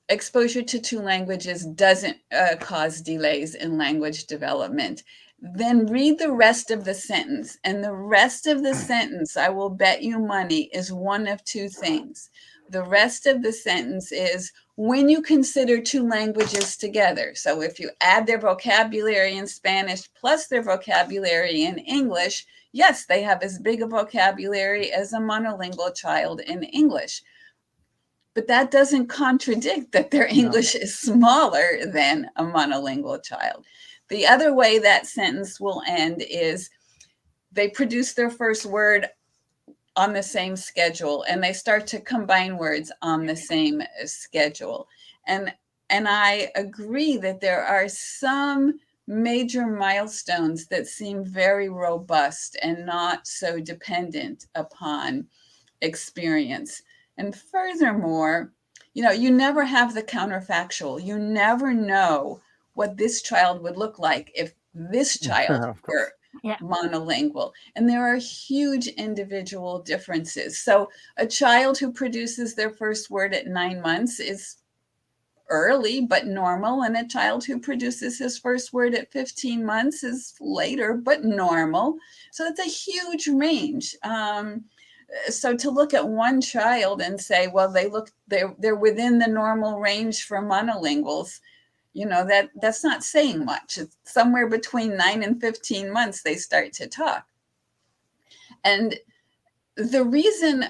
exposure to two languages doesn't cause delays in language development, then read the rest of the sentence. And the rest of the sentence, I will bet you money, is one of two things. The rest of the sentence is when you consider two languages together. So if you add their vocabulary in Spanish plus their vocabulary in English, yes, they have as big a vocabulary as a monolingual child in English. but that doesn't contradict that their English is smaller than a monolingual child. The other way that sentence will end is they produce their first word on the same schedule, and they start to combine words on the same schedule. And I agree that there are some major milestones that seem very robust and not so dependent upon experience. And furthermore, you never have the counterfactual. You never know what this child would look like if this child were monolingual. And there are huge individual differences. So a child who produces their first word at 9 months is early but normal, and a child who produces his first word at 15 months is later but normal. So it's a huge range. So to look at one child and say, well, they're within the normal range for monolinguals, that's not saying much. It's somewhere between 9 and 15 months they start to talk. And the reason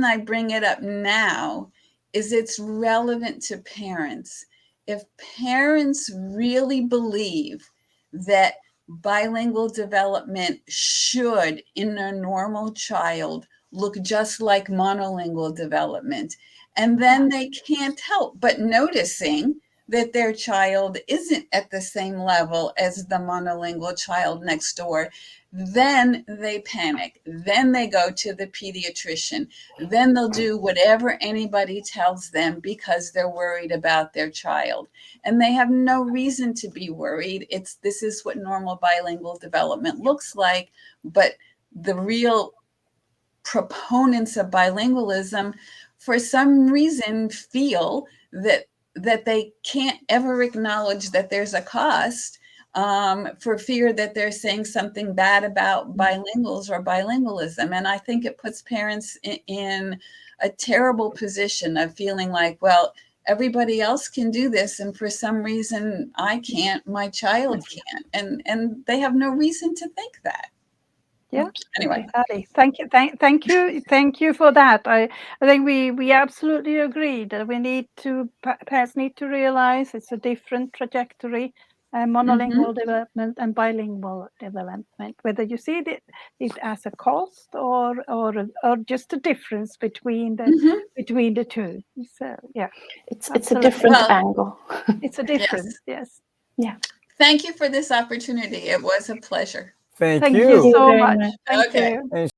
I bring it up now is it's relevant to parents. If parents really believe that bilingual development should, in a normal child, look just like monolingual development, and then they can't help but noticing that their child isn't at the same level as the monolingual child next door, then they panic. Then they go to the pediatrician. Then they'll do whatever anybody tells them because they're worried about their child. And they have no reason to be worried. This is what normal bilingual development looks like. But the real proponents of bilingualism, for some reason, feel that they can't ever acknowledge that there's a cost, for fear that they're saying something bad about bilinguals or bilingualism. And I think it puts parents in a terrible position of feeling like, well, everybody else can do this, and for some reason I can't, my child can't. And they have no reason to think that. Yeah. Anyway. Exactly. Thank you for that. I think we absolutely agree that parents need to realize it's a different trajectory, monolingual development and bilingual development. Whether you see it as a cost or just a difference between the two. So yeah, it's a different angle. It's a difference. Yes. Yeah. Thank you for this opportunity. It was a pleasure. Thank Thank you. you so very much. much. Thank Okay. you. And